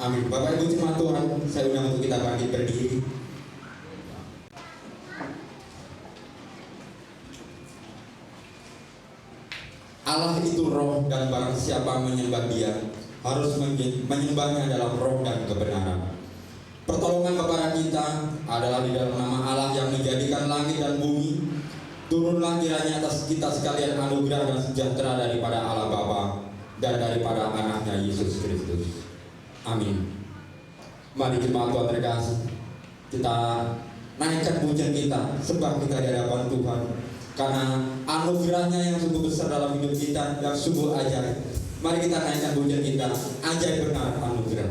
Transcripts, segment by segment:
Amin. Bapak Ibu jemaat Tuhan, saya undang untuk kita bangkit berdiri. Allah itu roh, dan barang siapa menyembah Dia harus menyembahnya dalam roh dan kebenaran. Pertolongan kepada kita adalah di dalam nama Allah yang menjadikan langit dan bumi. Turunlah kiranya atas kita sekalian anugerah dan sejahtera daripada Allah Bapa dan daripada anaknya Yesus Kristus. Amin. Mari jemaat Tuhan terkasih, kita naikkan pujian kita, sebab kita di hadapan Tuhan, karena anugerahnya yang sungguh besar dalam hidup kita, yang sungguh ajaib. Mari kita naikkan pujian kita, ajaib benar anugerah.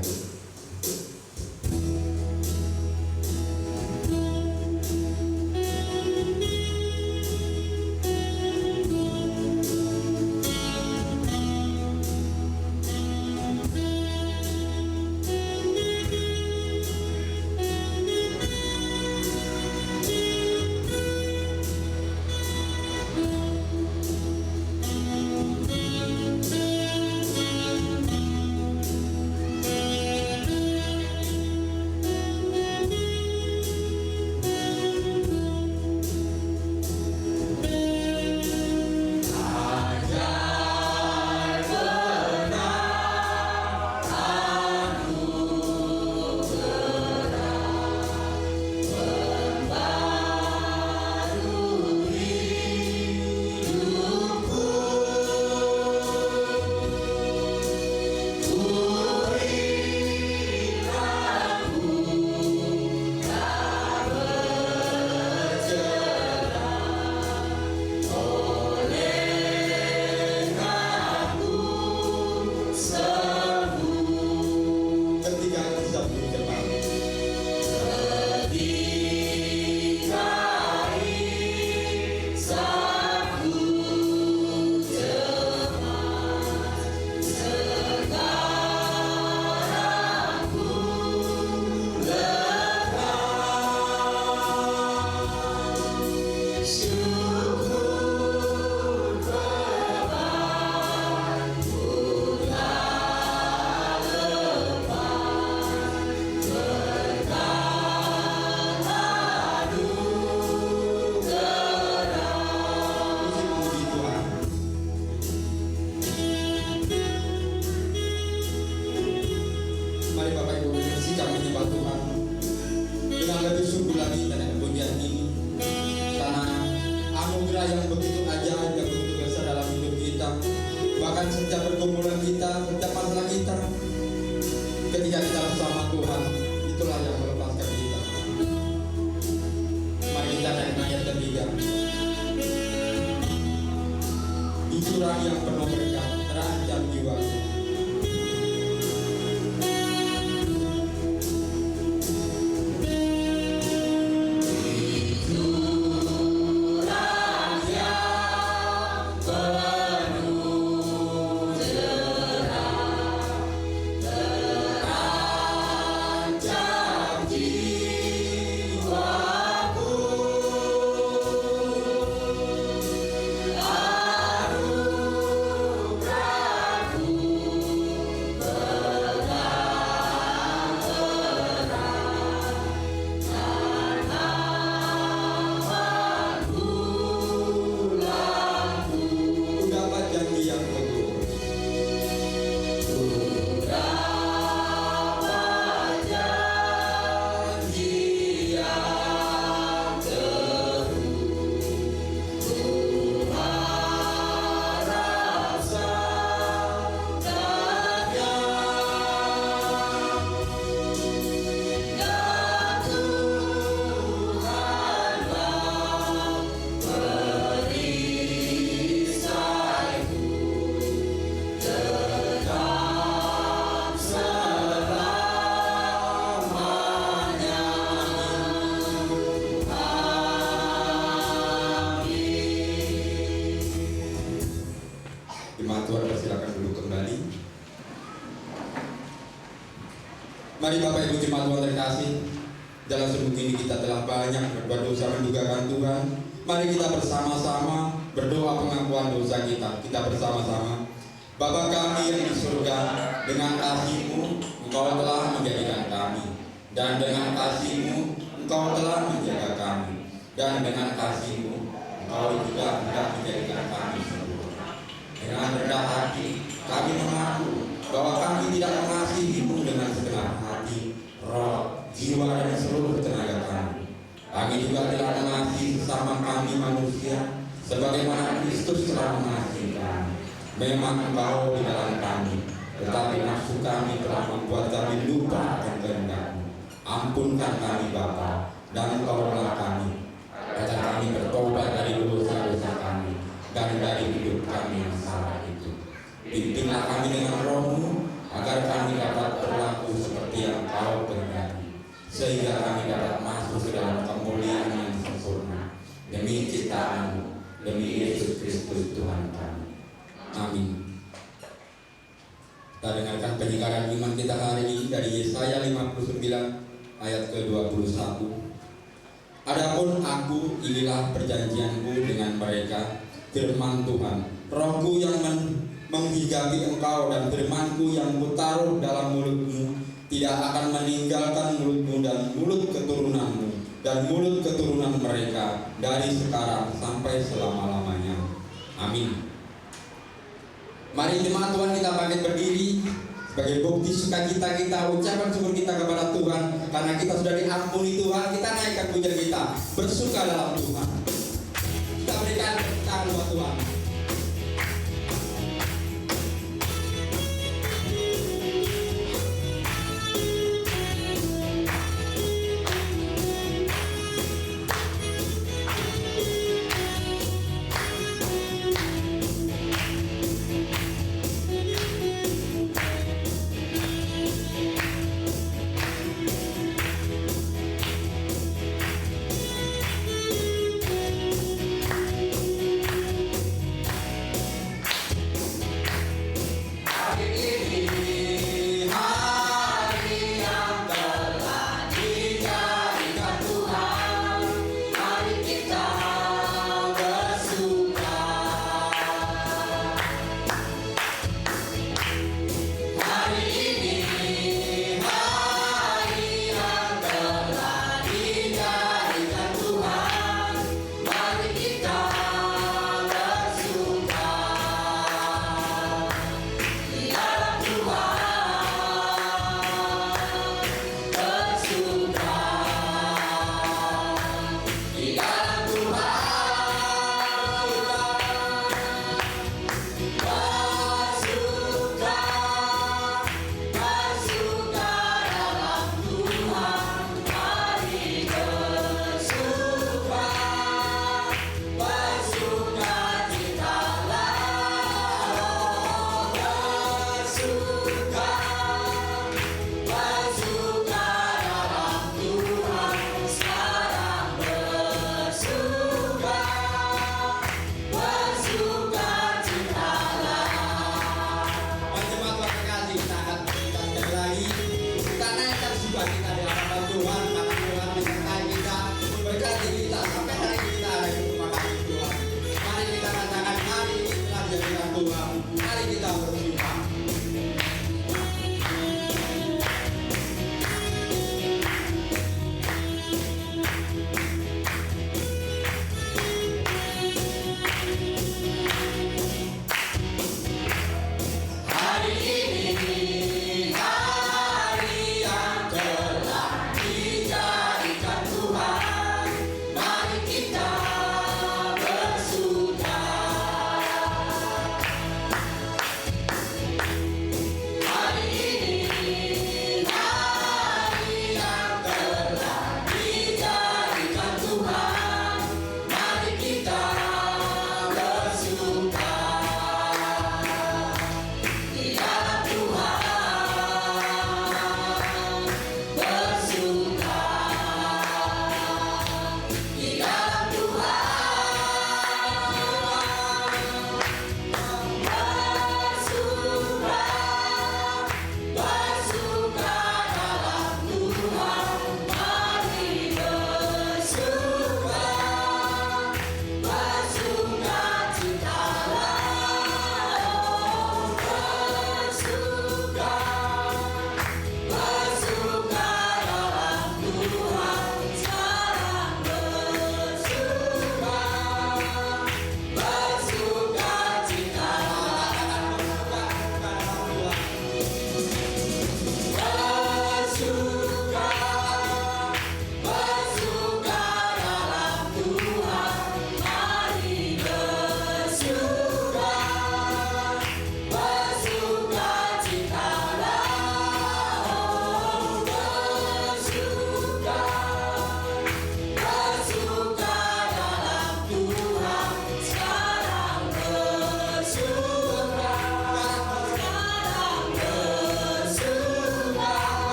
Mari Bapak Ibu jemaat Tuhan terkasih, dalam sebelum ini kita telah banyak berbuat dosa mendugakan Tuhan. Mari kita bersama-sama berdoa pengakuan dosa kita. Kita bersama-sama. Bapa kami yang di surga, dengan kasih-Mu Engkau telah menjadikan kami, dan dengan kasih-Mu Engkau telah menjaga kami, dan dengan kasih-Mu Engkau juga hendak menjadikan kami sempurna. Dengan rendah hati kami mengaku bahwa kami tidak mengasihi-Mu dengan segenap hati, roh, jiwa, dan seluruh tenaga kami. Kami juga tidak mengasihi sesama kami manusia sebagaimana Kristus telah mengasihi kami. Memang Engkau di dalam kami, tetapi nafsu kami telah membuat kami lupa akan kehendak-Mu. Ampunkan kami Bapa, dan tolonglah kami agar kami bertobat dari dosa-dosa kami dan dari hidup kami yang salah itu. Pimpinlah kami dengan Roh-Mu agar kami dapat berlaku seperti yang Kau kehendaki, sehingga kami dapat masuk ke dalam kemuliaan yang sempurna demi ciptaan-Mu, demi Yesus Kristus Tuhan kami. Amin. Kita dengarkan penyegaran iman kita hari ini dari Yesaya 59 ayat ke-21. Adapun aku, inilah perjanjianku dengan mereka, firman Tuhan. Rohku yang menghigapi engkau dan firmanku yang kutaruh dalam mulutmu tidak akan meninggalkan mulutmu dan mulut keturunanmu dan mulut keturunan mereka dari sekarang sampai selama-lamanya. Amin. Mari jemaat Tuhan kita bangkit berdiri sebagai bukti sukacita kita, ucapan syukur kita kepada Tuhan karena kita sudah diampuni Tuhan. Kita naikkan pujian kita, bersuka dalam Tuhan. Kita berikan tangan buat Tuhan.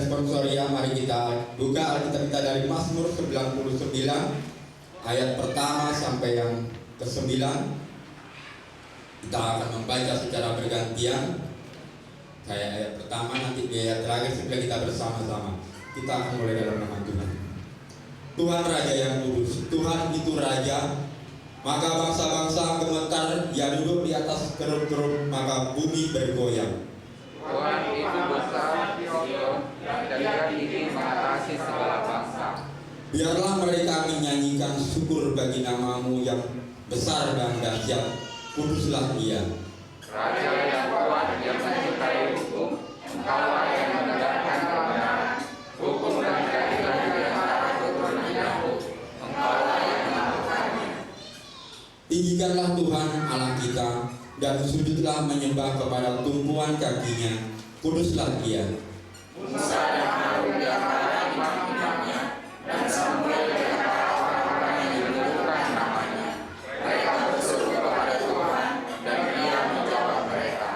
responsoria, mari kita buka Alkitab kita dari Mazmur 99 ayat pertama sampai yang ke-9. Kita akan membaca secara bergantian. Saya ayat pertama, nanti di ayat terakhir setelah kita bersama-sama. Kita akan mulai dalam nama Tuhan. Tuhan Raja yang kudus, Tuhan itu Raja, maka bangsa-bangsa gemetar, Ia duduk di atas kerub-kerub, maka bumi bergoyang. Tuhan itu besar, dan Ia tinggi mengatasi segala bangsa. Biarlah mereka menyanyikan syukur bagi nama-Mu yang besar dan dahsyat, kuduslah Ia. Raja yang kuat yang menyukai hukum, Engkaulah yang menegakkan kebenaran. Hukum dan keadilan di antara keturunan Yakub, Engkaulah yang melakukannya. Tinggikanlah Tuhan Allah kita, dan sujudlah menyembah kepada tumpuan kaki-Nya, kuduslah Ia. Musa dan Harun di antara imam-imamnya, dan Samuel di antara orang-orang yang menyebutkan namanya. Mereka berseru kepada Tuhan, dan Ia menjawab mereka.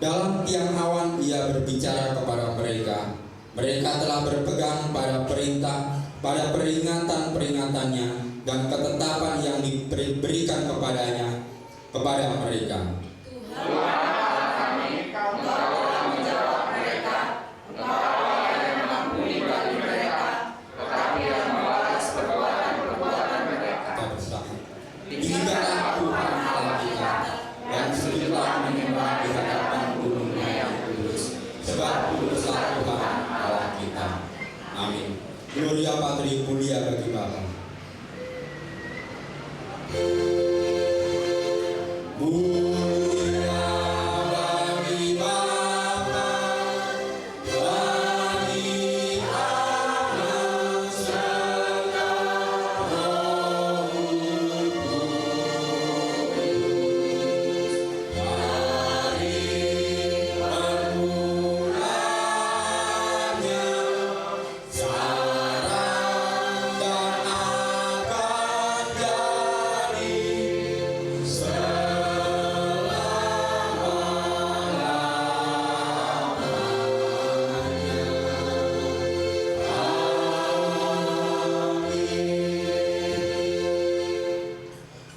Dalam tiang awan Ia berbicara kepada mereka. Mereka telah berpegang pada perintah, pada peringatan-peringatannya dan ketetapan yang diberikan kepada mereka. Tuhan Allah kami, Engkaulah menjawab mereka. Engkaulah yang mengampuni bagi mereka, tetapi yang membalas perbuatan-perbuatan mereka. Kita bersama. Tinggikanlah Tuhan Allah kita, dan sujudlah menyembah di hadapan gunung-Nya yang kudus, sebab kuduslah Tuhan Allah kita. Amin. Gloria Patri, mulia bagi Bapa. Mulia bagi Bapa, bagi Anak serta Roh Kudus, dari permulaan sekarang dan akan jadi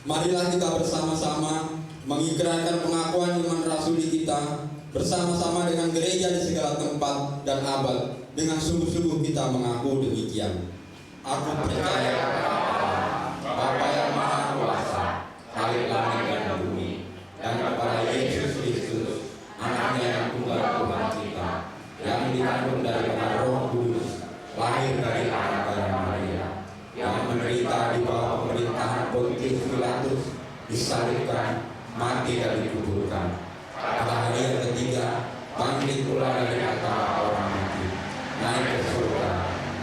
marilah kita bersama-sama mengikrarkan pengakuan iman rasuli kita bersama-sama dengan gereja di segala tempat dan abad. Dengan sungguh-sungguh kita mengaku demikian. Aku percaya kepada Bapa yang Maha Kuasa, Khalik langit dan bumi, dan kepada Yesus Kristus, Anaknya yang tunggal Tuhan kita, yang dikandung dari Roh Kudus, lahir dari anak darah Maria, yang menderita di bawah pemerintahan Pontius Pilatus, disalibkan, mati dan dikuburkan. Pada hari yang ketiga, bangkit pula dari antara orang mati, naik ke surga,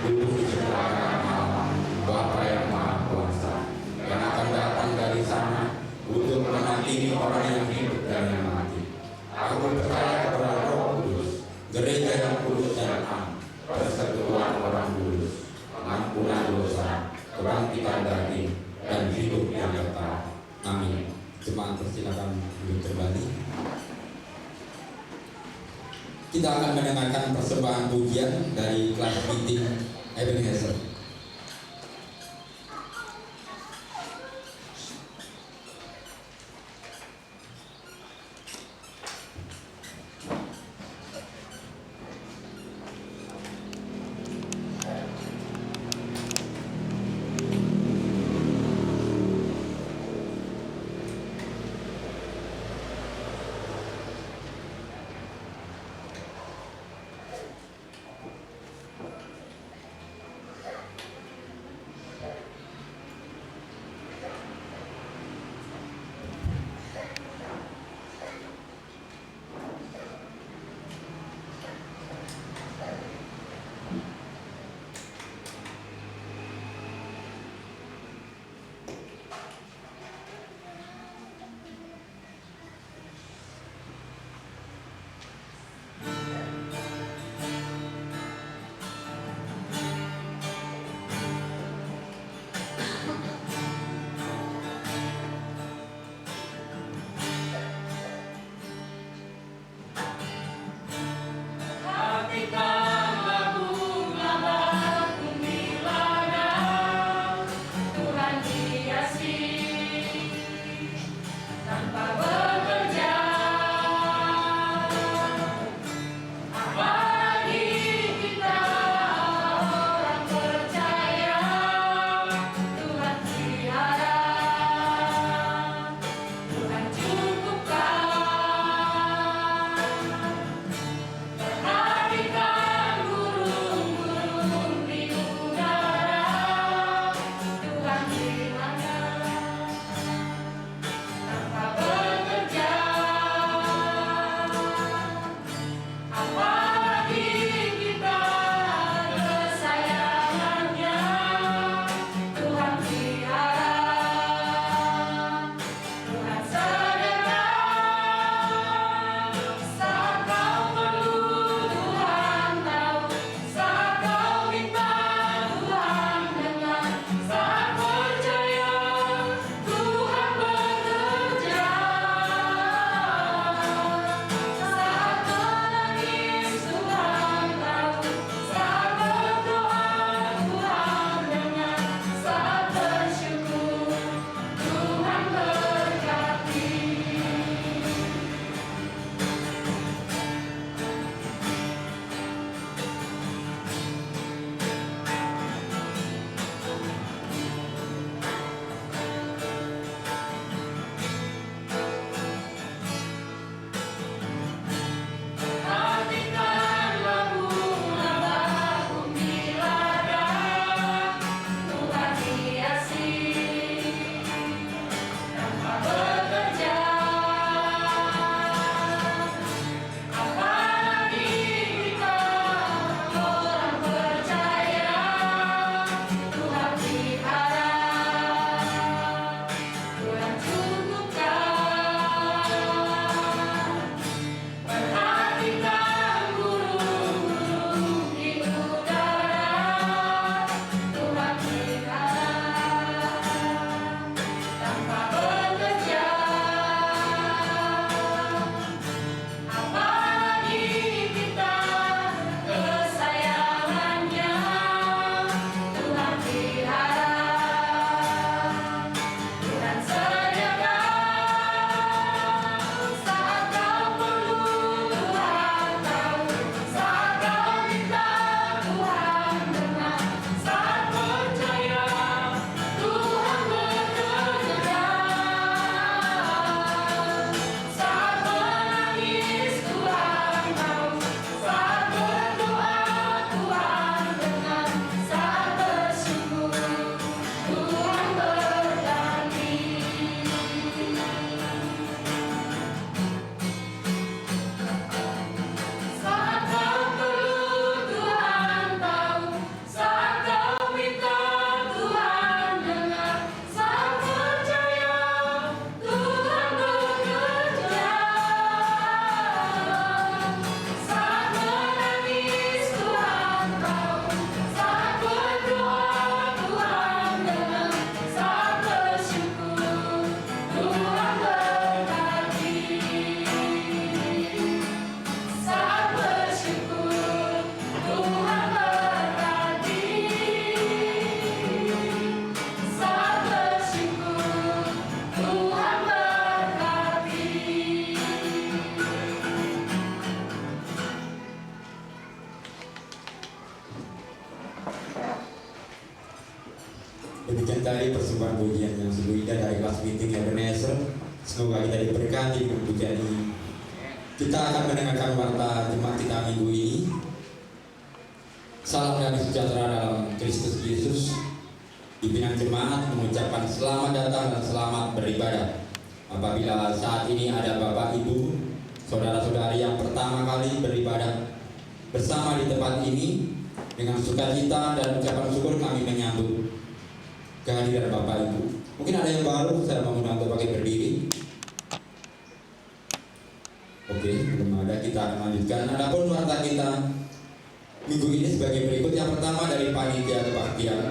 duduk di sebelah kanan Allah, Bapa yang Maha Kuasa, yang akan datang dari sana untuk menghakimi orang yang hidup dan yang mati. Aku percaya kepada Roh Kudus, gereja yang kudus dan am, persekutuan orang kudus, pengampunan dosa, kebangkitan daging, dan hidup yang kekal. Amin. Jemaat persilakan duduk kembali. Kita akan mendengarkan persembahan pujian dari kelas meeting Ebenezer. Demikian tadi persembahan pujian yang sungguh indah dari kelas meeting Ebenezer. Semoga kita diberkati dengan pujian ini. Kita akan mendengarkan warta jemaat kita minggu ini. Salam damai sejahtera dalam Kristus Yesus. Pimpinan jemaat mengucapkan selamat datang dan selamat beribadah. Apabila saat ini ada Bapak Ibu, saudara-saudari yang pertama kali beribadah bersama di tempat ini, dengan sukacita dan ucapan syukur kami menyambut kehadiran Bapak Ibu. Mungkin ada yang baru, saya mengundang untuk pakai berdiri. Oke, belum ada, kita akan lanjutkan. Adapun warta kita minggu ini sebagai berikut. Yang pertama dari Panitia Kebaktian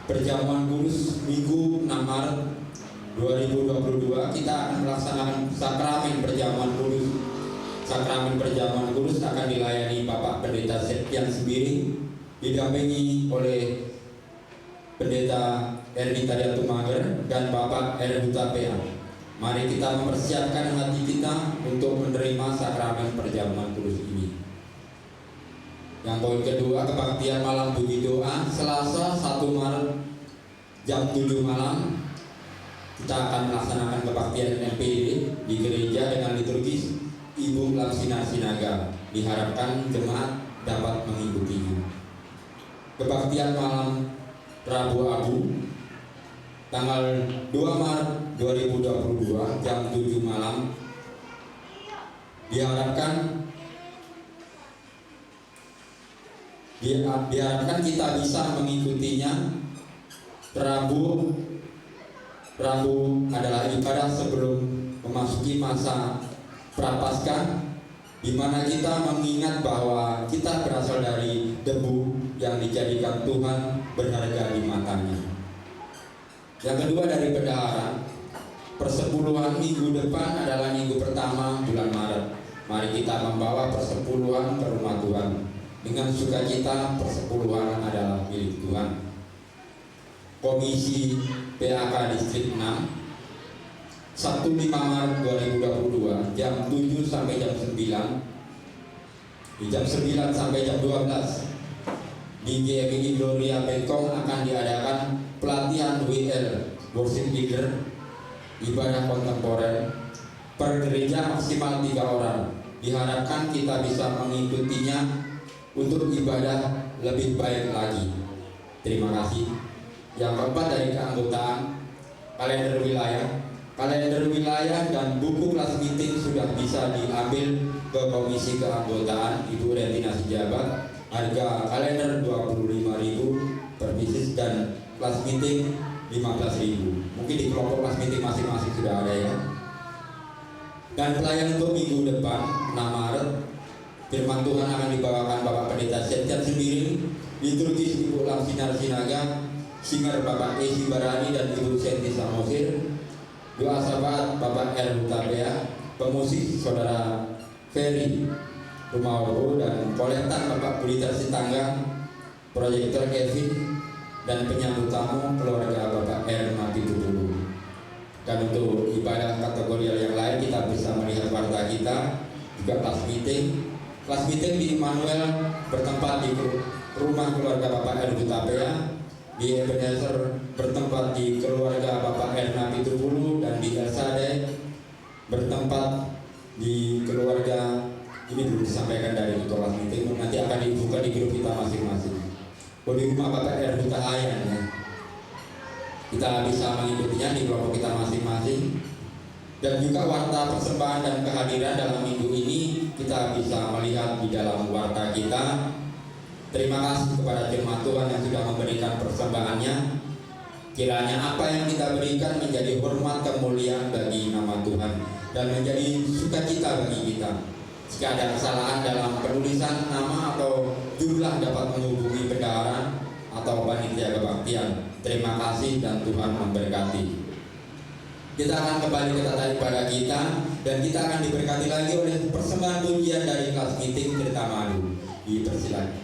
Perjamuan Kudus Minggu 6 Maret 2022, kita akan melaksanakan sakramen perjamuan kudus. Sakramen perjamuan kudus akan dilayani Bapak Pendeta Septian Sembiring, didampingi oleh Pendeta Ernita Diatumager dan Bapak Erhuta PA. Mari kita mempersiapkan hati kita untuk menerima sakramen perjamuan kudus ini. Yang poin kedua, kebaktian malam puji doa Selasa 1 Maret jam 7 malam. Kita akan melaksanakan kebaktian MPD di gereja dengan liturgis Ibu Laksina Sinaga. Diharapkan jemaat dapat mengikutinya. Kebaktian malam Rabu Abu tanggal 2 Maret 2022 jam 7 malam. Diharapkan kita bisa mengikutinya. Rabu adalah ibadah sebelum memasuki masa Prapaskah, di mana kita mengingat bahwa kita berasal dari debu yang dijadikan Tuhan berharga di matanya. Yang kedua dari bendahara, persepuluhan minggu depan adalah minggu pertama bulan Maret. Mari kita membawa persepuluhan ke rumah Tuhan. Dengan sukacita, persepuluhan adalah milik Tuhan. Komisi PAK Distrik 6 Sabtu 5 Maret 2022 jam 7 sampai jam 9, di jam 9 sampai jam 12 di GMI Gloria Bengkong akan diadakan pelatihan WL Worship Leader ibadah kontemporer per gereja maksimal 3 orang. Diharapkan kita bisa mengikutinya untuk ibadah lebih baik lagi. Terima kasih. Yang keempat dari keanggotaan, kalender wilayah dan buku kelas meeting sudah bisa diambil ke komisi keanggotaan Ibu Rentina Sijabat. Harga kalender 25.000 per pieces dan kelas meeting 15.000. Mungkin di kelompok kelas meeting masing-masing sudah ada ya. Dan pelayan untuk minggu depan 6 Maret, firman Tuhan akan dibawakan Bapak Pendeta Septian Sembiring, liturgis Ibu Laksina Sinaga, singer Bapak Esi Barani dan Ibu Senti Samosir, doa sahabat Bapak Erhuta PA, pemusik Saudara Ferry Rumawo dan kolektan Bapak Budi Tersitanggang, proyektor Kevin, dan penyambut tamu keluarga Bapak Erna Pitupulu. Dan untuk ibadah kategori yang lain kita bisa melihat warta kita juga kelas meeting. Kelas meeting di Immanuel bertempat di rumah keluarga Bapak Erhuta PA, di Ebenezer bertempat di keluarga Bapak Erna Pitupulu, dan di Elsade bertempat di keluarga ini belum disampaikan dari kelas meeting, nanti akan dibuka di grup kita masing-masing. Di rumah Bapak Erhuta Ayan ya. Kita bisa mengikutinya di kelompok kita masing-masing. Dan juga warta persembahan dan kehadiran dalam minggu ini kita bisa melihat di dalam warta kita. Terima kasih kepada jemaat Tuhan yang sudah memberikan persembahannya. Kiranya apa yang kita berikan menjadi hormat kemuliaan bagi nama Tuhan dan menjadi sukacita bagi kita. Jika ada kesalahan dalam penulisan nama atau jumlah dapat menghubungi bendahara atau panitia kebaktian. Terima kasih dan Tuhan memberkati. Kita akan kembali ke tata ibadah kita dan kita akan diberkati lagi oleh persembahan pujian dari kelas meeting Cerita Madu. Dipersilakan.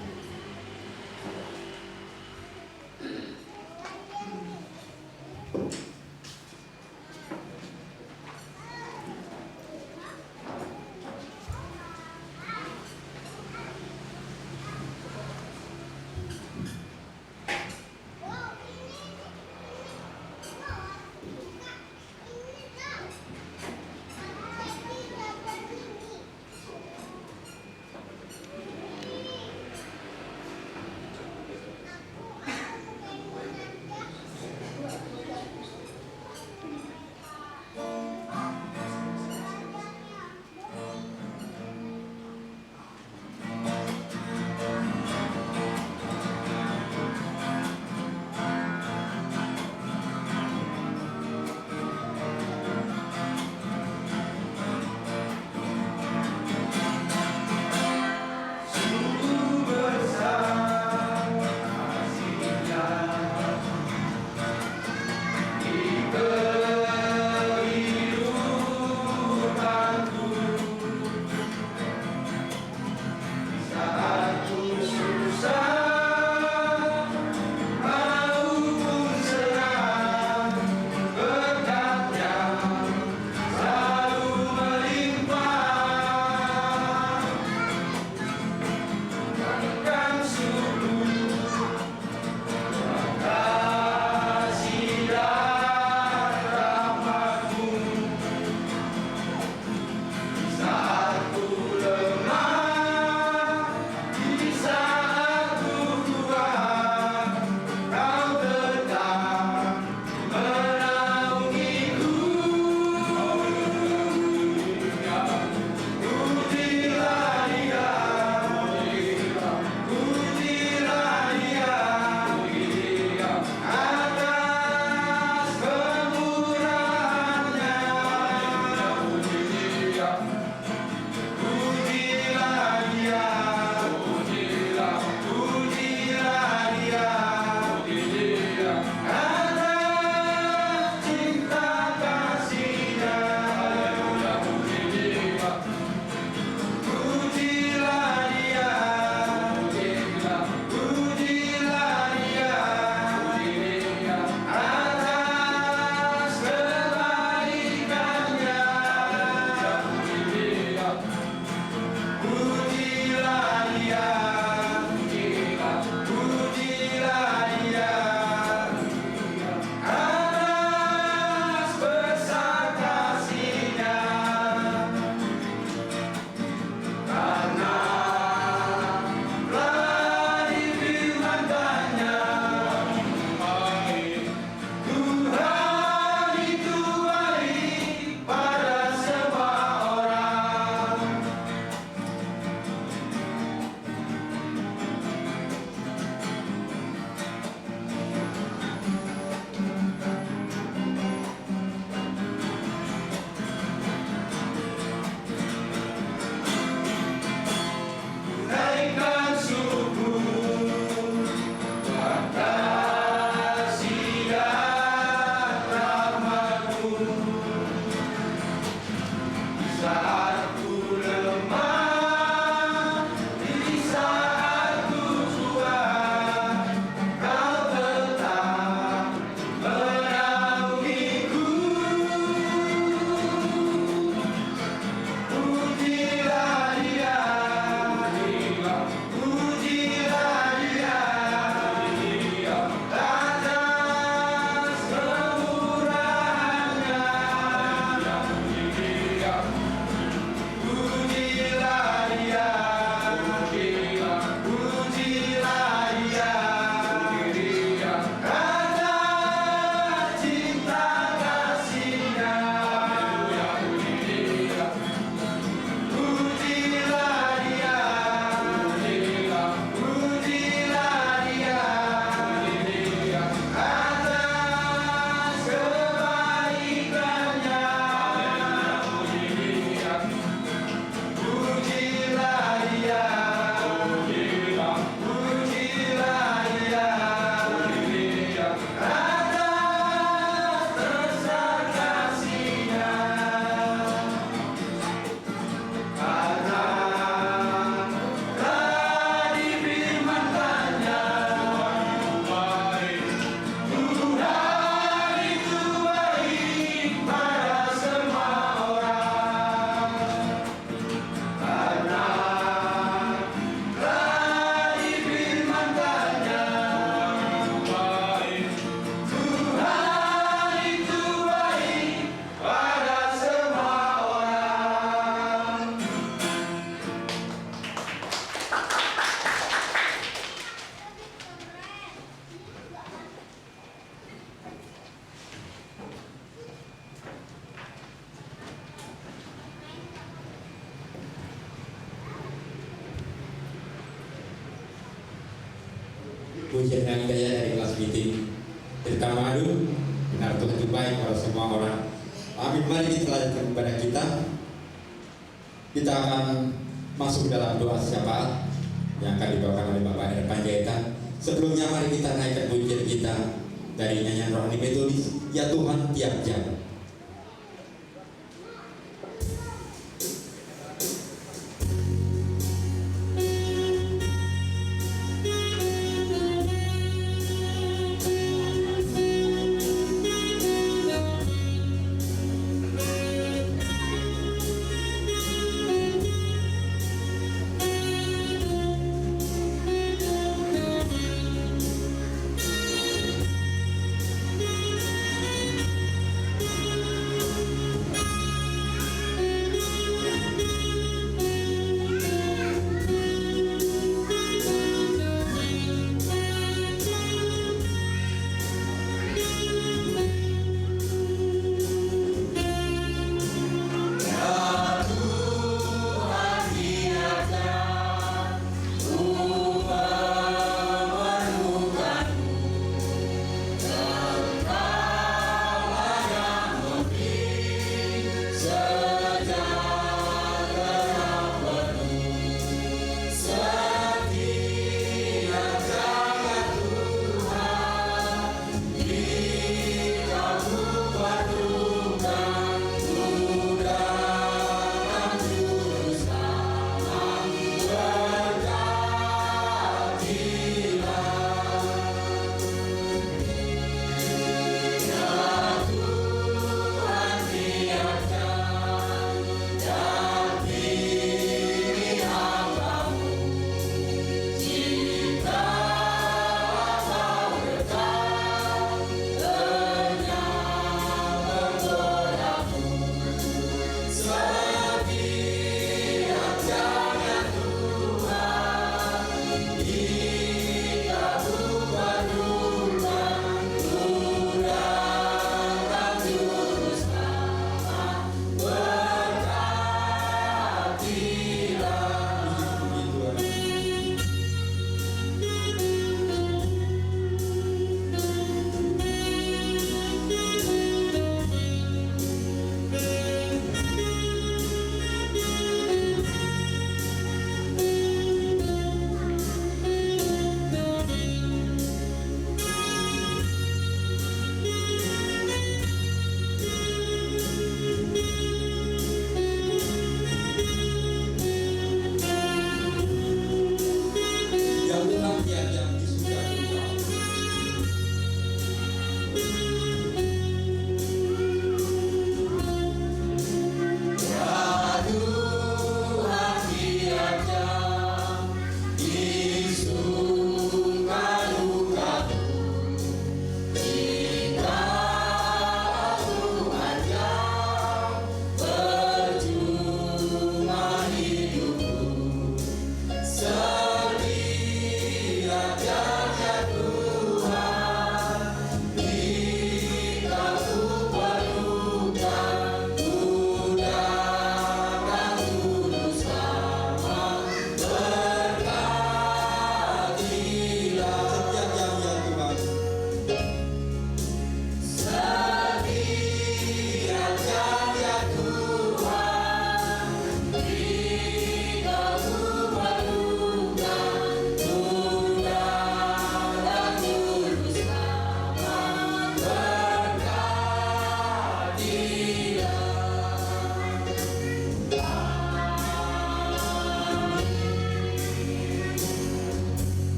pujian dan hidayah dari kelas meeting. Terutama dulu, benar Tuhan itu baik kepada semua orang. Amin. Mari kita lanjutkan kepada kita. Kita akan masuk dalam doa syafaat yang akan dibawakan oleh Bapak R. Panjaitan. Sebelumnya mari kita naikkan pujian kita dari nyanyian rohani Metodis, Ya Tuhan Tiap Jam.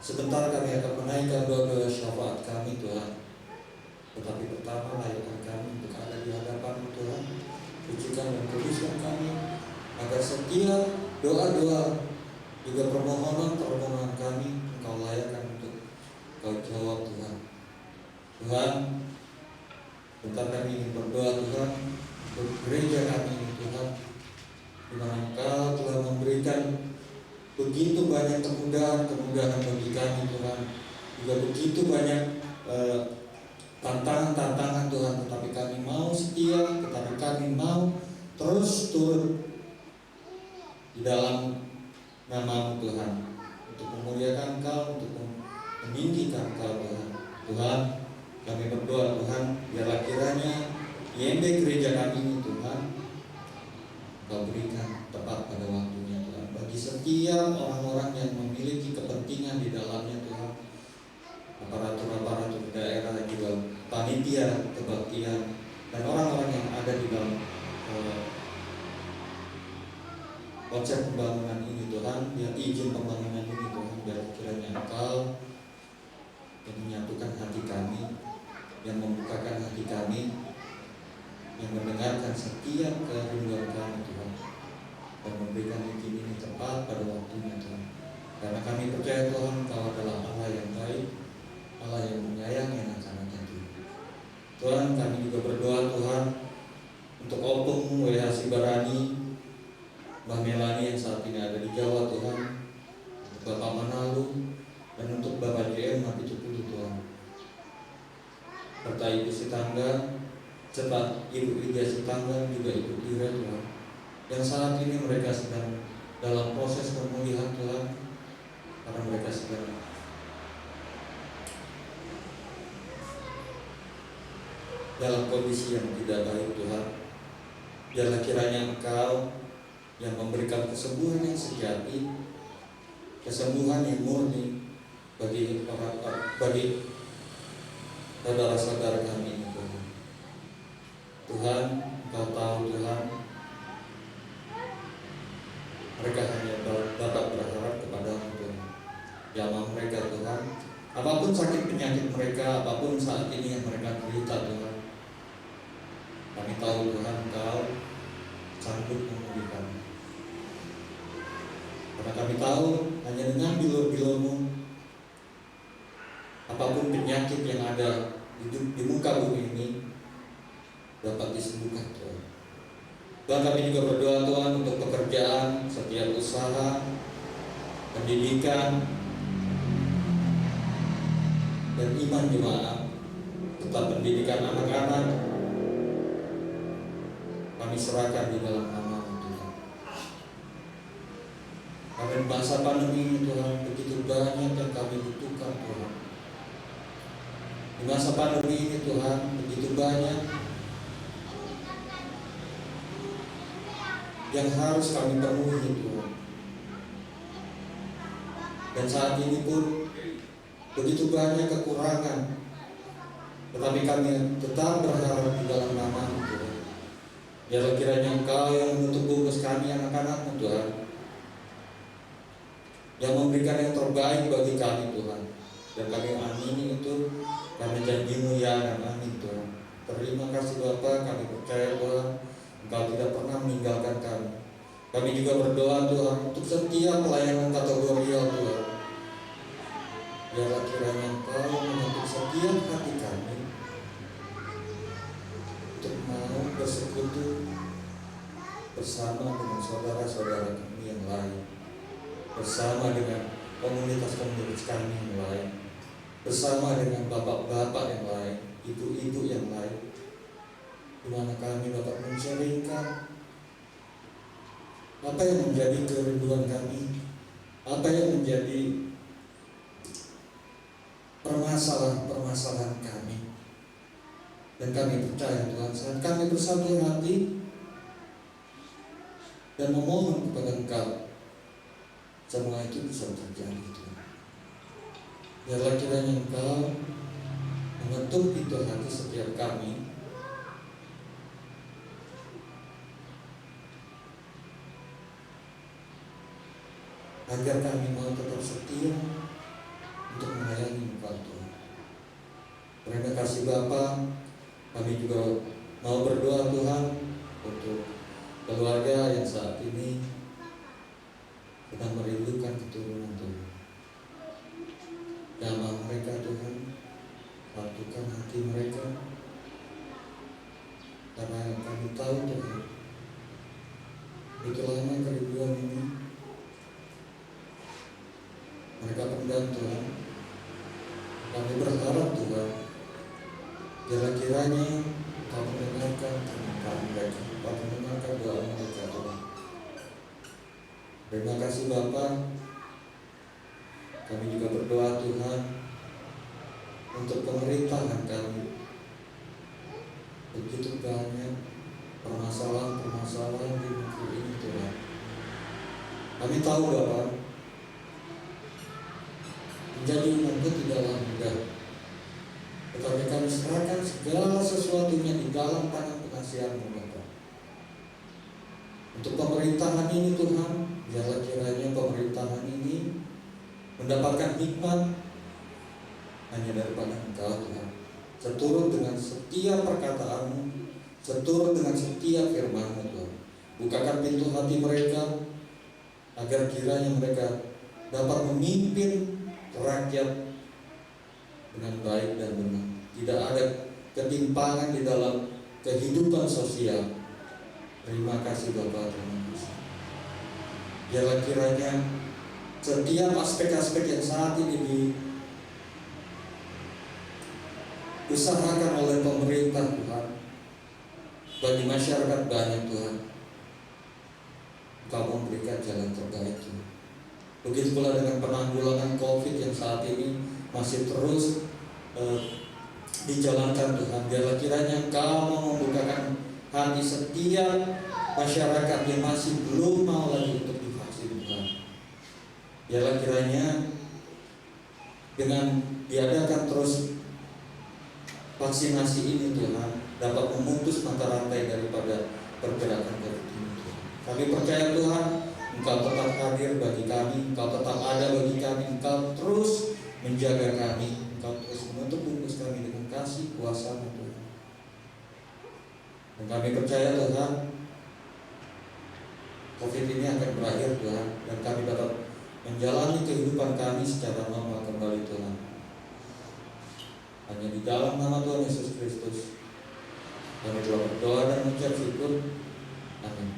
Sebentar kami akan menaikkan doa-doa syafaat kami Tuhan. Tetapi pertama layakkan kami untuk ada di hadapan Tuhan. Sucikan dan kuduskan kami agar setiap doa-doa juga permohonan kami Engkau layakkan untuk Engkau jawab Tuhan. Tuhan, bentar kami ingin berdoa Tuhan untuk gereja kami ini Tuhan. di mana Engkau telah memberikan begitu banyak kemudahan bagi kami Tuhan, juga begitu banyak tantangan Tuhan, tetapi kami mau setia, tetapi kami mau terus turut di dalam nama-Mu Tuhan, untuk memuliakan Engkau, untuk meninggikan Engkau Tuhan. Tuhan, kami berdoa Tuhan, biarlah kiranya IMB gereja kami ini Tuhan Engkau berikan tepat pada waktunya Tuhan, bagi setiap orang-orang yang memiliki kepentingan di dalamnya Tuhan, aparatur daerah, juga panitia kebaktian, dan orang-orang yang ada di dalam konsep pembangunan ini Tuhan, yang izin pembangunan ini Tuhan, biar kiranya Engkau yang menyatukan hati kami, yang membukakan hati kami, yang mendengarkan setiap kerinduan kami Tuhan, dan memberikan izin ini tepat pada waktunya Tuhan. Karena kami percaya Tuhan, Engkau adalah Allah yang baik, Allah yang menyayangi anak-anaknya Tuhan. Tuhan, kami juga berdoa Tuhan untuk Opung WH Sibarani, Mbak Melani yang saat ini ada di Jawa Tuhan, untuk Bapak Manalu, dan untuk Bapak JM Nabi Cukulu Tuhan, serta Ibu Sitangga, serta Ibu Widya Sitangga, juga Ibu Dira Tuhan, yang saat ini mereka sedang dalam proses pemulihan Tuhan, karena mereka sedang dalam kondisi yang tidak baik Tuhan. Biarlah kiranya Engkau yang memberikan kesembuhan yang sejati, kesembuhan yang murni bagi saudara-saudara kami ini Tuhan. Tuhan, Engkau tahu Tuhan, mereka hanya dapat berharap kepada-Mu Tuhan. Jamah mereka Tuhan, apapun sakit penyakit mereka, apapun saat ini yang mereka derita Tuhan, kami tahu Tuhan Engkau sanggup memulihkan. Karena kami tahu hanya dengan bilur-bilur-Mu, apapun penyakit yang ada di muka bumi ini dapat disembuhkan Tuhan. Dan kami juga berdoa Tuhan untuk pekerjaan, setiap usaha, pendidikan, dan iman jemaat, serta pendidikan anak-anak, kami serahkan di dalam nama-Mu Tuhan. Karena masa pandemi ini Tuhan, begitu banyak yang kami butuhkan Tuhan. Di masa pandemi ini Tuhan, begitu banyak yang harus kami penuhi Tuhan. Dan saat ini pun begitu banyak kekurangan, tetapi kami tetap berharap di dalam nama-Mu Tuhan. Biarlah kiranya Engkau yang menutup bungkus kami anak-anak-Mu Tuhan, yang memberikan yang terbaik bagi kami Tuhan. Dan kami amini itu karena janji-Mu ya dan amin Tuhan. Terima kasih Bapa, kami percaya Tuhan Engkau tidak pernah meninggalkan kami. Kami juga berdoa Tuhan untuk setiap pelayanan kategorial Tuhan. Biarlah kiranya Engkau menutup setiap hati kami untuk mau bersekutu bersama dengan saudara-saudara kami yang lain, bersama dengan komunitas-komunitas kami yang lain, bersama dengan bapak-bapak yang lain, ibu-ibu yang lain, di mana kami dapat men-sharingkan apa yang menjadi kerinduan kami, apa yang menjadi permasalahan kami. Dan kami percaya Tuhan, saat kami bersatu hati dan memohon kepada Engkau, semua itu bisa terjadi Tuhan. Biarlah kiranya Engkau mengetuk pintu hati setiap kami, agar kami mau tetap setia untuk melayani Engkau Tuhan. Terima kasih Bapa. Kami juga mau berdoa Tuhan untuk keluarga yang saat ini sedang merindukan keturunan Tuhan. Jamah mereka Tuhan, satukan hati mereka, karena kami tahu Tuhan itulah Tuhan yang kerinduan ini mereka pendam Tuhan. Kami berharap Tuhan, kira-kiranya Kau mendengarkan permintaan mereka, Kau mendengarkan doa mereka Tuhan. Terima kasih Bapa. Kami juga berdoa Tuhan untuk pemerintahan kami. Begitu banyak permasalahan-permasalahan di negeri ini Tuhan. Kami tahu Bapa, menjadi umat-Mu tidaklah mudah, tetapi kami serahkan segala sesuatunya di dalam tangan pengasihan-Mu Bapa. Untuk pemerintahan ini Tuhan, biarlah kiranya pemerintahan ini mendapatkan hikmat hanya daripada Engkau Tuhan, seturut dengan setiap perkataan-Mu, seturut dengan setiap firman-Mu Tuhan. Bukakan pintu hati mereka agar kiranya mereka dapat memimpin rakyat dengan baik dan benar. Tidak ada ketimpangan di dalam kehidupan sosial. Terima kasih Bapak, terima kasih. Biarlah kiranya setiap aspek-aspek yang saat ini diusahakan oleh pemerintah Tuhan bagi masyarakat banyak Tuhan, Engkau memberikan jalan terbaik Tuhan. Begitu pula dengan penanggulangan COVID yang saat ini masih terus dijalankan Tuhan. Biarlah kiranya Engkau mau membukakan hati setiap masyarakat yang masih belum mau lagi untuk divaksin Tuhan. Biarlah kiranya dengan diadakan terus vaksinasi ini Tuhan dapat memutus mata rantai daripada pergerakan COVID ini Tuhan. Kami percaya Tuhan, Engkau tetap hadir bagi kami, Engkau tetap ada bagi kami, Engkau terus menjaga kami, Engkau terus menutup bungkus kami dengan kasih kuasa-Mu Tuhan. Dan kami percaya Tuhan, COVID ini akan berakhir Tuhan, dan kami dapat menjalani kehidupan kami secara normal kembali Tuhan. Hanya di dalam nama Tuhan Yesus Kristus kami telah berdoa dan mengucap syukur. Amin.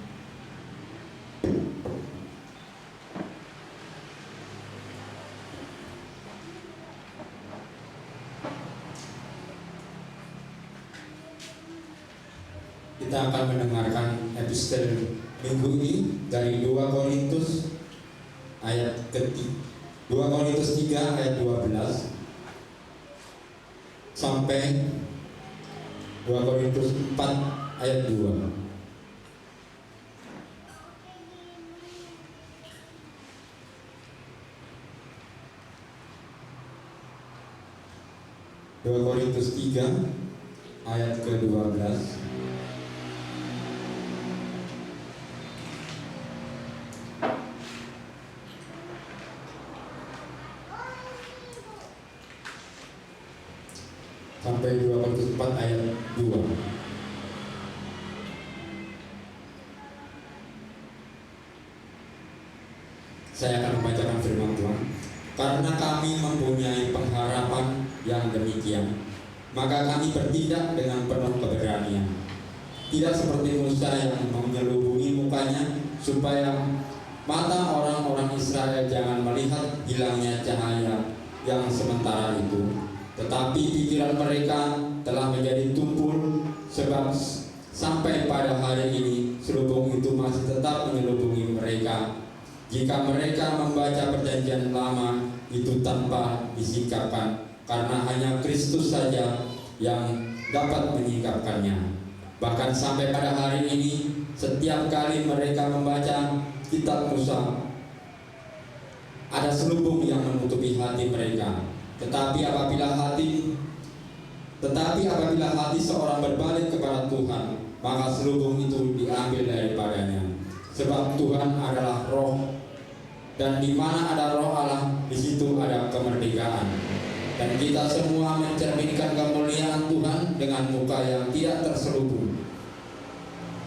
Kita akan mendengarkan episode minggu ini dari 2 Korintus ayat 2 Korintus 3 ayat 12 sampai 2 Korintus 4 ayat 2. 2 Korintus 3 ayat ke-12 sampai 2 Korintus 4 ayat 2. Saya akan membacakan firman Tuhan. Karena kami mempunyai pengharapan yang demikian, maka kami bertindak dengan penuh keberanian. Tidak seperti Musa yang menyelubungi mukanya supaya mata orang-orang Israel jangan melihat hilangnya cahaya yang sementara itu. Tetapi pikiran mereka telah menjadi tumpul, sebab sampai pada hari ini selubung itu masih tetap menyelubungi mereka. Jika mereka membaca perjanjian lama itu tanpa disingkapkan, karena hanya Kristus saja yang dapat menyingkapkannya. Bahkan sampai pada hari ini, setiap kali mereka membaca kitab Musa, ada selubung yang menutupi hati mereka. Tetapi apabila hati seorang berbalik kepada Tuhan, maka selubung itu diambil daripadanya. Sebab Tuhan adalah Roh, dan di mana ada Roh Allah, di situ ada kemerdekaan. Dan kita semua mencerminkan kemuliaan Tuhan dengan muka yang tidak terselubung.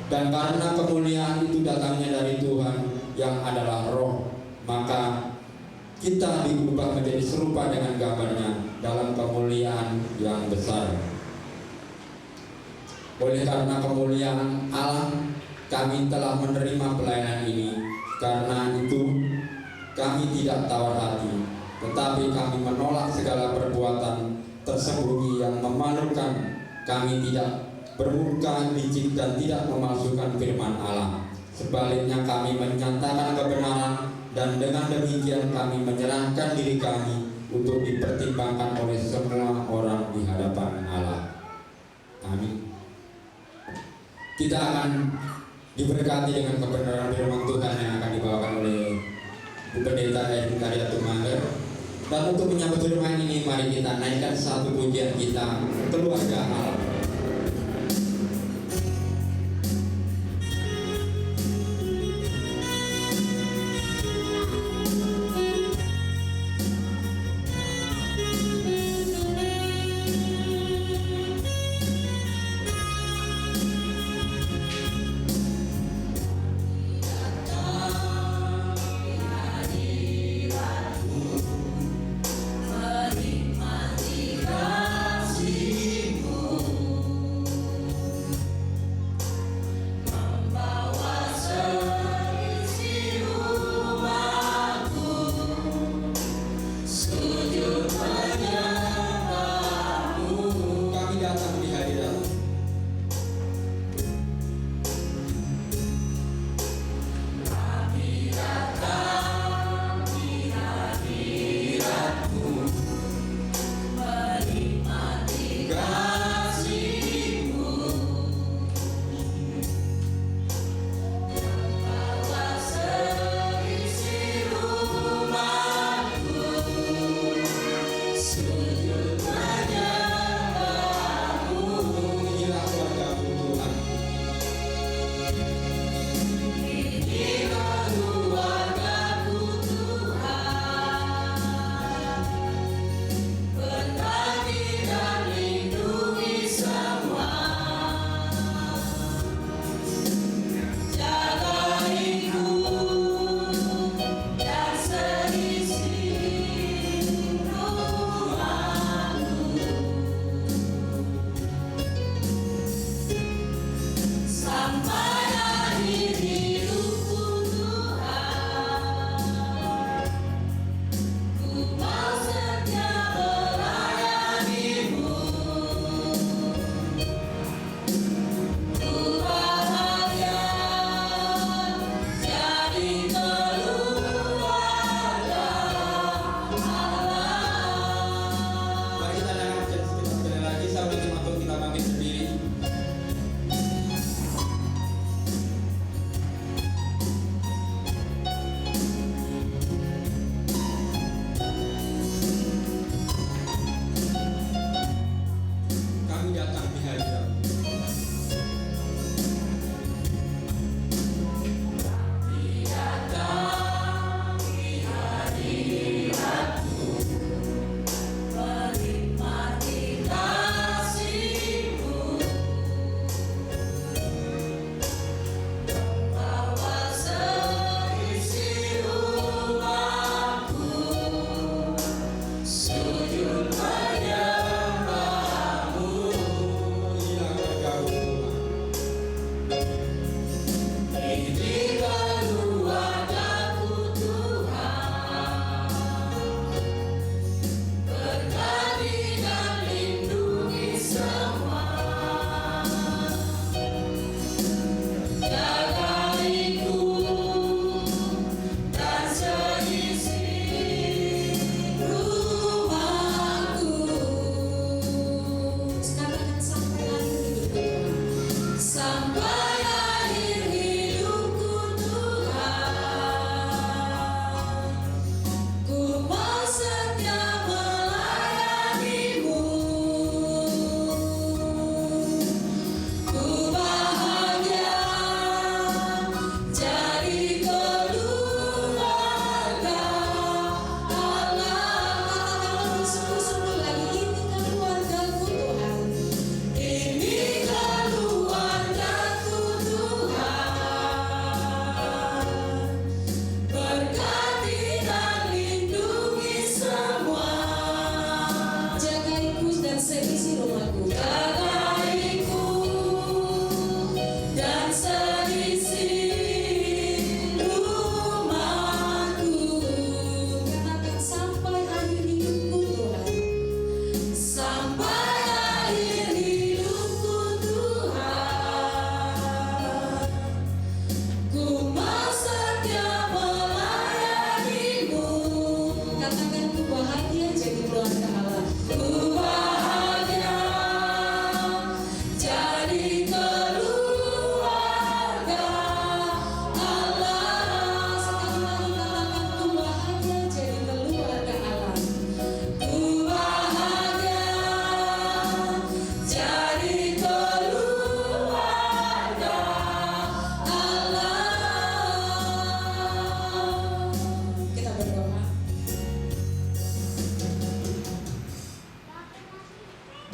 Dan karena kemuliaan itu datangnya dari Tuhan yang adalah Roh, maka kita diubah menjadi serupa dengan gambarnya dalam kemuliaan yang besar. Oleh karena kemuliaan Allah kami telah menerima pelayanan ini. Karena itu kami tidak tawar hati, tetapi kami menolak segala perbuatan tersembunyi yang memalukan. Kami tidak bermuka licik dan tidak memalsukan firman Allah. Sebaliknya kami menyatakan kebenaran, dan dengan demikian kami menyerahkan diri kami untuk dipertimbangkan oleh semua orang di hadapan Allah. Amin. Kita akan diberkati dengan kebenaran firman Tuhan yang akan dibawakan oleh Bu Pendeta Edwin Karya Tumanger. Dan untuk menyambut firman ini, mari kita naikkan satu pujian kita, Keluarga Allah. Menikmati kasih-Mu.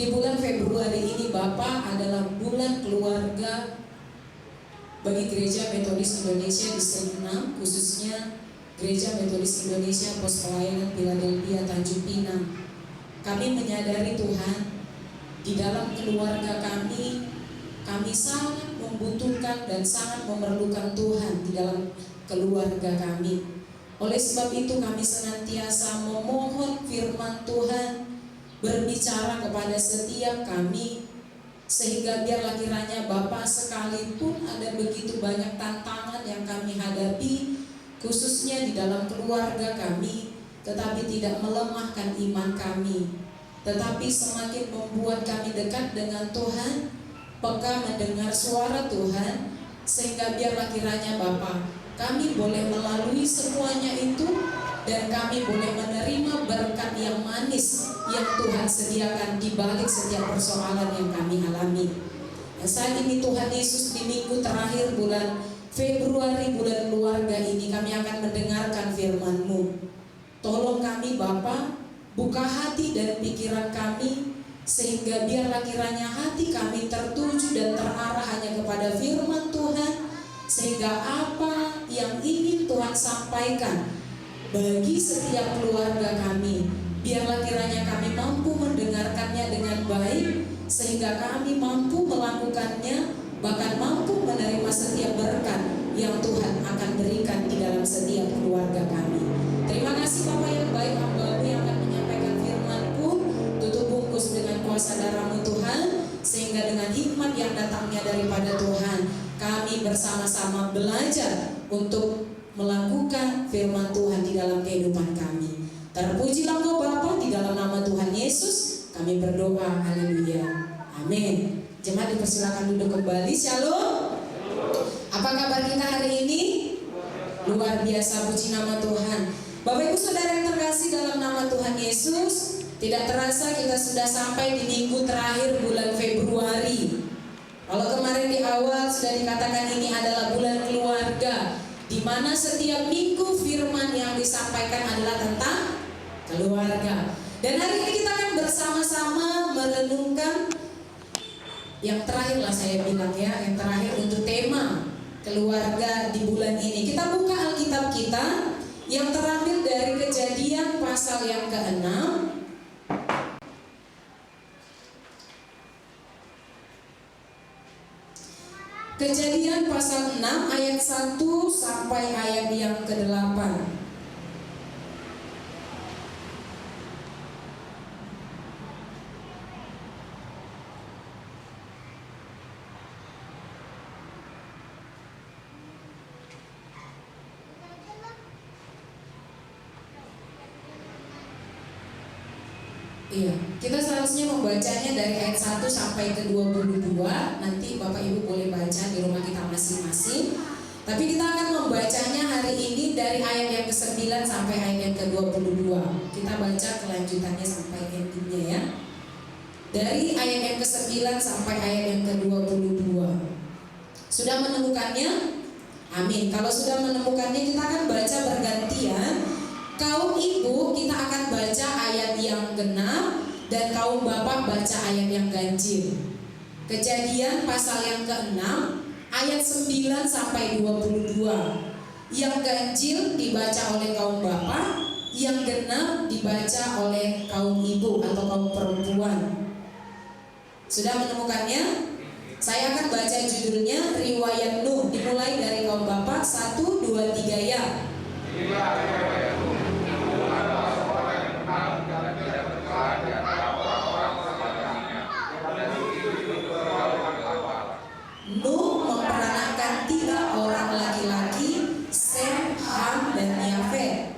di bulan Februari ini Bapak adalah bulan keluarga bagi Gereja Metodis Indonesia Distrik 6, khususnya Gereja Metodis Indonesia Pos Pelayanan Philadelphia Tanjung Pinang. Kami menyadari Tuhan, di dalam keluarga kami sangat membutuhkan dan sangat memerlukan Tuhan di dalam keluarga kami. Oleh sebab itu kami senantiasa memohon firman Tuhan berbicara kepada setiap kami, sehingga biarlah kiranya Bapak, sekalipun ada begitu banyak tantangan yang kami hadapi, khususnya di dalam keluarga kami, tetapi tidak melemahkan iman kami, tetapi semakin membuat kami dekat dengan Tuhan, peka mendengar suara Tuhan, sehingga biarlah kiranya Bapak, kami boleh melalui semuanya itu, dan kami boleh menerima berkat yang manis yang Tuhan sediakan di balik setiap persoalan yang kami alami. Dan saat ini Tuhan Yesus, di minggu terakhir bulan Februari, bulan keluarga ini, kami akan mendengarkan firman-Mu. Tolong kami Bapa, buka hati dan pikiran kami, sehingga biarlah kiranya hati kami tertuju dan terarah hanya kepada firman Tuhan, sehingga apa yang ingin Tuhan sampaikan bagi setiap keluarga kami, biarlah kiranya kami mampu mendengarkannya dengan baik, sehingga kami mampu melakukannya, bahkan mampu menerima setiap berkat yang Tuhan akan berikan di dalam setiap keluarga kami. Terima kasih Bapak yang baik, hamba-Mu yang akan menyampaikan firman-Mu. Tutup bungkus dengan kuasa darah-Mu Tuhan, sehingga dengan hikmat yang datangnya daripada Tuhan, kami bersama-sama belajar untuk melakukan firman Tuhan di dalam kehidupan kami. Terpujilah Engkau Bapa, di dalam nama Tuhan Yesus kami berdoa, haleluya, amin. Jemaat dipersilakan duduk kembali. Shalom. Apa kabar kita hari ini? Luar biasa, puji nama Tuhan. Bapak Ibu Saudara yang terkasih dalam nama Tuhan Yesus, tidak terasa kita sudah sampai di minggu terakhir bulan Februari. Kalau kemarin di awal sudah dikatakan ini adalah bulan keluarga, di mana setiap minggu firman yang disampaikan adalah tentang keluarga. Dan hari ini kita akan bersama-sama merenungkan yang terakhir lah, saya bilang ya, yang terakhir untuk tema keluarga di bulan ini. Kita buka Alkitab kita yang terambil dari Kejadian pasal yang ke-6. Kejadian pasal 6 ayat 1 sampai ayat yang ke-8. Iya, kita seharusnya membacanya dari ayat 1 sampai ke 22. Nanti Bapak Ibu boleh baca di rumah kita masing-masing. Tapi kita akan membacanya hari ini dari ayat yang ke-9 sampai ayat yang ke-22. Kita baca kelanjutannya sampai endingnya ya. Dari ayat yang ke-9 sampai ayat yang ke-22. Sudah menemukannya? Amin. Kalau sudah menemukannya, kita akan baca bergantian. Kaum ibu kita akan baca ayat yang genap, dan kaum bapak baca ayat yang ganjil. Kejadian pasal yang ke-6 ayat 9 sampai 22. Yang ganjil dibaca oleh kaum bapak, yang genap dibaca oleh kaum ibu atau kaum perempuan. Sudah menemukannya? Saya akan baca judulnya Riwayat Nuh, dimulai dari kaum bapak. 1, 2, 3 ya. Nuh memperanakkan 3 orang laki-laki, Sem, Ham, dan Yafet.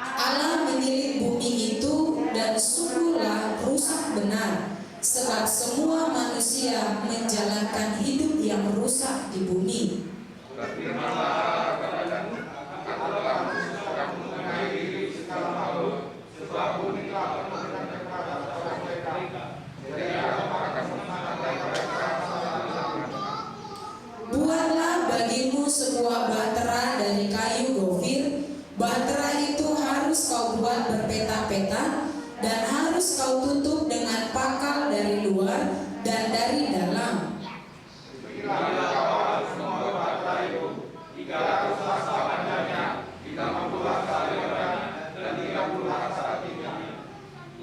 Allah menilik bumi itu, dan sungguhlah rusak benar, sebab semua manusia menjalankan hidup yang rusak di bumi. Buatlah bagimu sebuah bahtera dari kayu gofir. Bahtera itu peta, dan harus kau tutup dengan pakal dari luar dan dari dalam.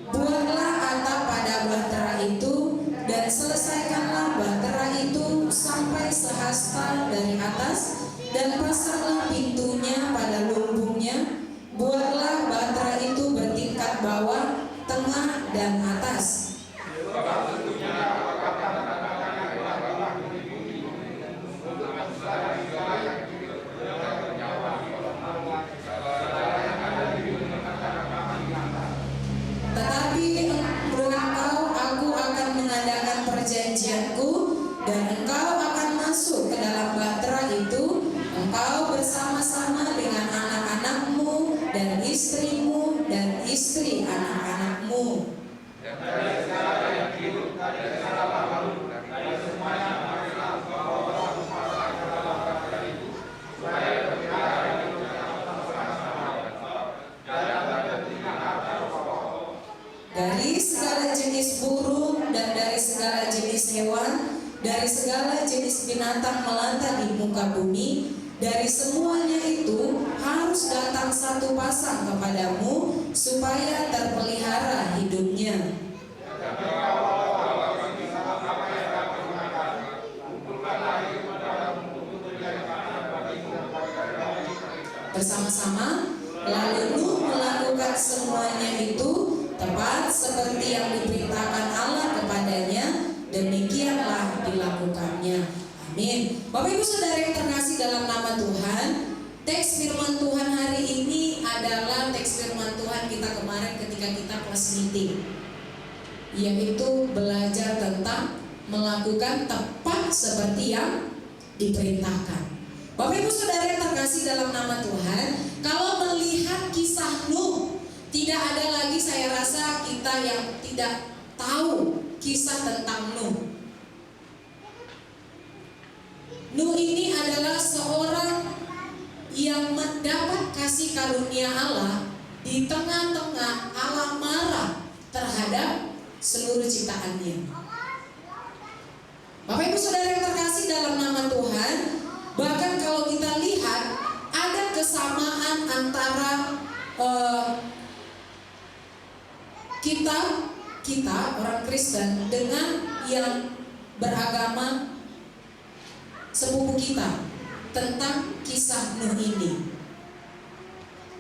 Buatlah atap pada bahtera itu, dan selesaikanlah bahtera itu sampai sehasta dari atas, dan pasanglah pintunya pada lumbungnya. Buatlah bahtera itu bertingkat bawah, tengah, dan atas. Tetapi engkau, aku akan mengadakan perjanjianku, dan engkau akan masuk ke dalam bahtera itu, engkau bersama-sama dengan anak-anakmu dan istrimu dan istri anak-anakmu. Dari segala jenis burung dan dari segala jenis hewan, dari segala jenis binatang melata di muka bumi, dari semuanya itu harus datang satu pasang kepadamu, supaya terpelihara hidupnya. Bersama-sama, lalu Nuh melakukan semuanya itu tepat seperti yang diperintahkan Allah kepadanya, demikianlah dilakukannya. Amin. Bapak Ibu Saudara yang terkasih dalam nama Tuhan, teks firman Tuhan hari ini adalah teks firman Tuhan kita kemarin ketika kita kelas meeting, yaitu belajar tentang melakukan tepat seperti yang diperintahkan. Bapak Ibu Saudara yang terkasih dalam nama Tuhan, kalau melihat kisah Nuh, tidak ada lagi saya rasa kita yang tidak tahu kisah tentang Nuh. Nuh ini adalah seorang yang mendapat kasih karunia Allah di tengah-tengah Allah marah terhadap seluruh ciptaannya. Bapak Ibu Saudara yang terkasih dalam nama Tuhan, bahkan kalau kita lihat ada kesamaan antara kita orang Kristen dengan yang beragama sepupu kita tentang kisah Nuh ini.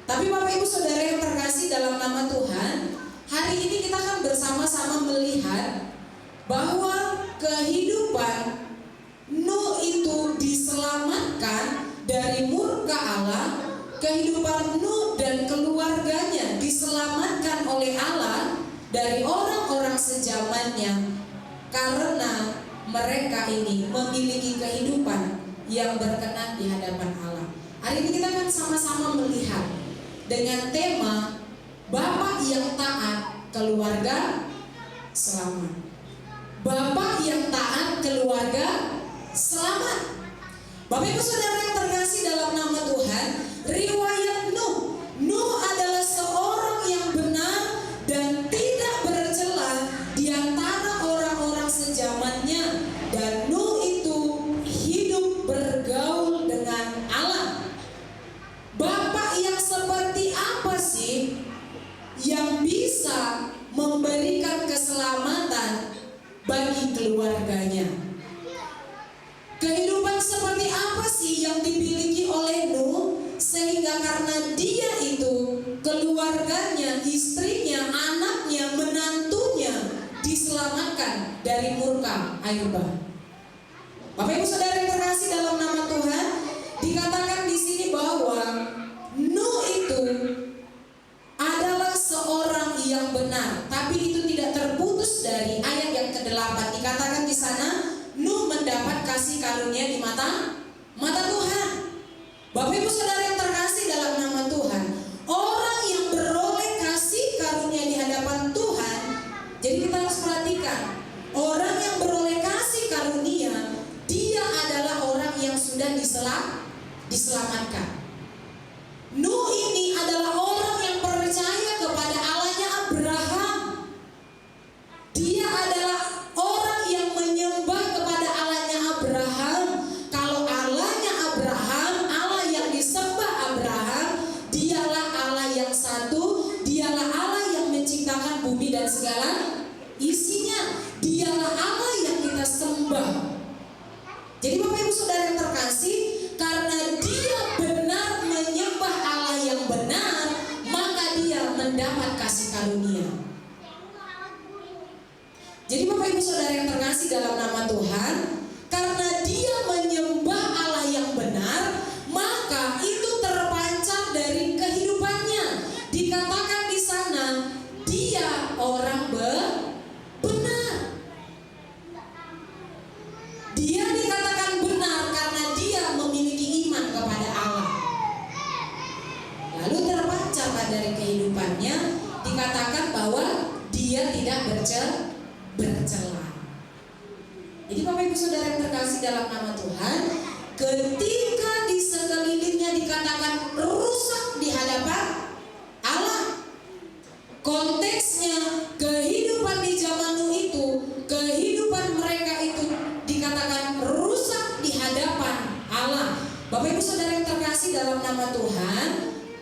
Tapi Bapak Ibu Saudara yang terkasih dalam nama Tuhan, hari ini kita akan bersama-sama melihat bahwa kehidupan Nuh itu diselamatkan dari murka Allah. Kehidupan Nuh dan keluarganya diselamatkan oleh Allah dari orang-orang sezamannya, karena mereka ini memiliki kehidupan yang berkenan di hadapan Allah. Hari ini kita akan sama-sama melihat dengan tema Bapak yang taat, keluarga selamat. Bapak yang taat, keluarga selamat. Bapak Ibu Saudara yang terkasih dalam nama Tuhan, riwayat Nuh adalah seorang yang benar dan tidak bercela di antara orang-orang sezamannya, dan Nuh itu hidup bergaul dengan Allah. Bapak yang seperti apa sih yang bisa memberikan keselamatan bagi keluarganya? Kehidupan seperti apa sih yang dimiliki oleh Nuh sehingga karena dia itu, keluarganya, istrinya, anaknya, menantunya diselamatkan dari murka air bah? Bapak Ibu Saudara yang terkasih dalam nama Tuhan, dikatakan di sini bahwa Nuh itu adalah seorang yang benar, tapi itu tidak terputus dari ayat yang ke-8. Dikatakan di sana, Nuh mendapat kasih karunia di mata Tuhan. Bapak Ibu Saudara yang terkasih dalam nama Tuhan, orang yang beroleh kasih karunia di hadapan Tuhan, jadi kita harus perhatikan, orang yang beroleh kasih karunia, dia adalah orang yang sudah diselamatkan. Nuh ini adalah orang yang percaya kepada Allahnya Jadi Bapak Ibu Saudara yang terkasih, karena dia benar menyembah Allah yang benar, maka dia mendapat kasih karunia. Jadi Bapak Ibu Saudara yang terkasih dalam nama Tuhan, karena dia menyembah Allah yang benar, maka itu terpancar dari kehidupannya. Dikatakan di sana, dia orang benar. Dia dikatakan benar karena dia memiliki iman kepada Allah. Lalu terpancar dari kehidupannya, dikatakan bahwa dia tidak bercela. Jadi Bapak Ibu Saudara yang terkasih dalam nama Tuhan, ketika di sekelilingnya dikatakan rusak di hadapan Allah, konteksnya kehidupan di zaman Nuh itu, kehidupan mereka itu dikatakan rusak di hadapan Allah. Bapak Ibu Saudara yang terkasih dalam nama Tuhan,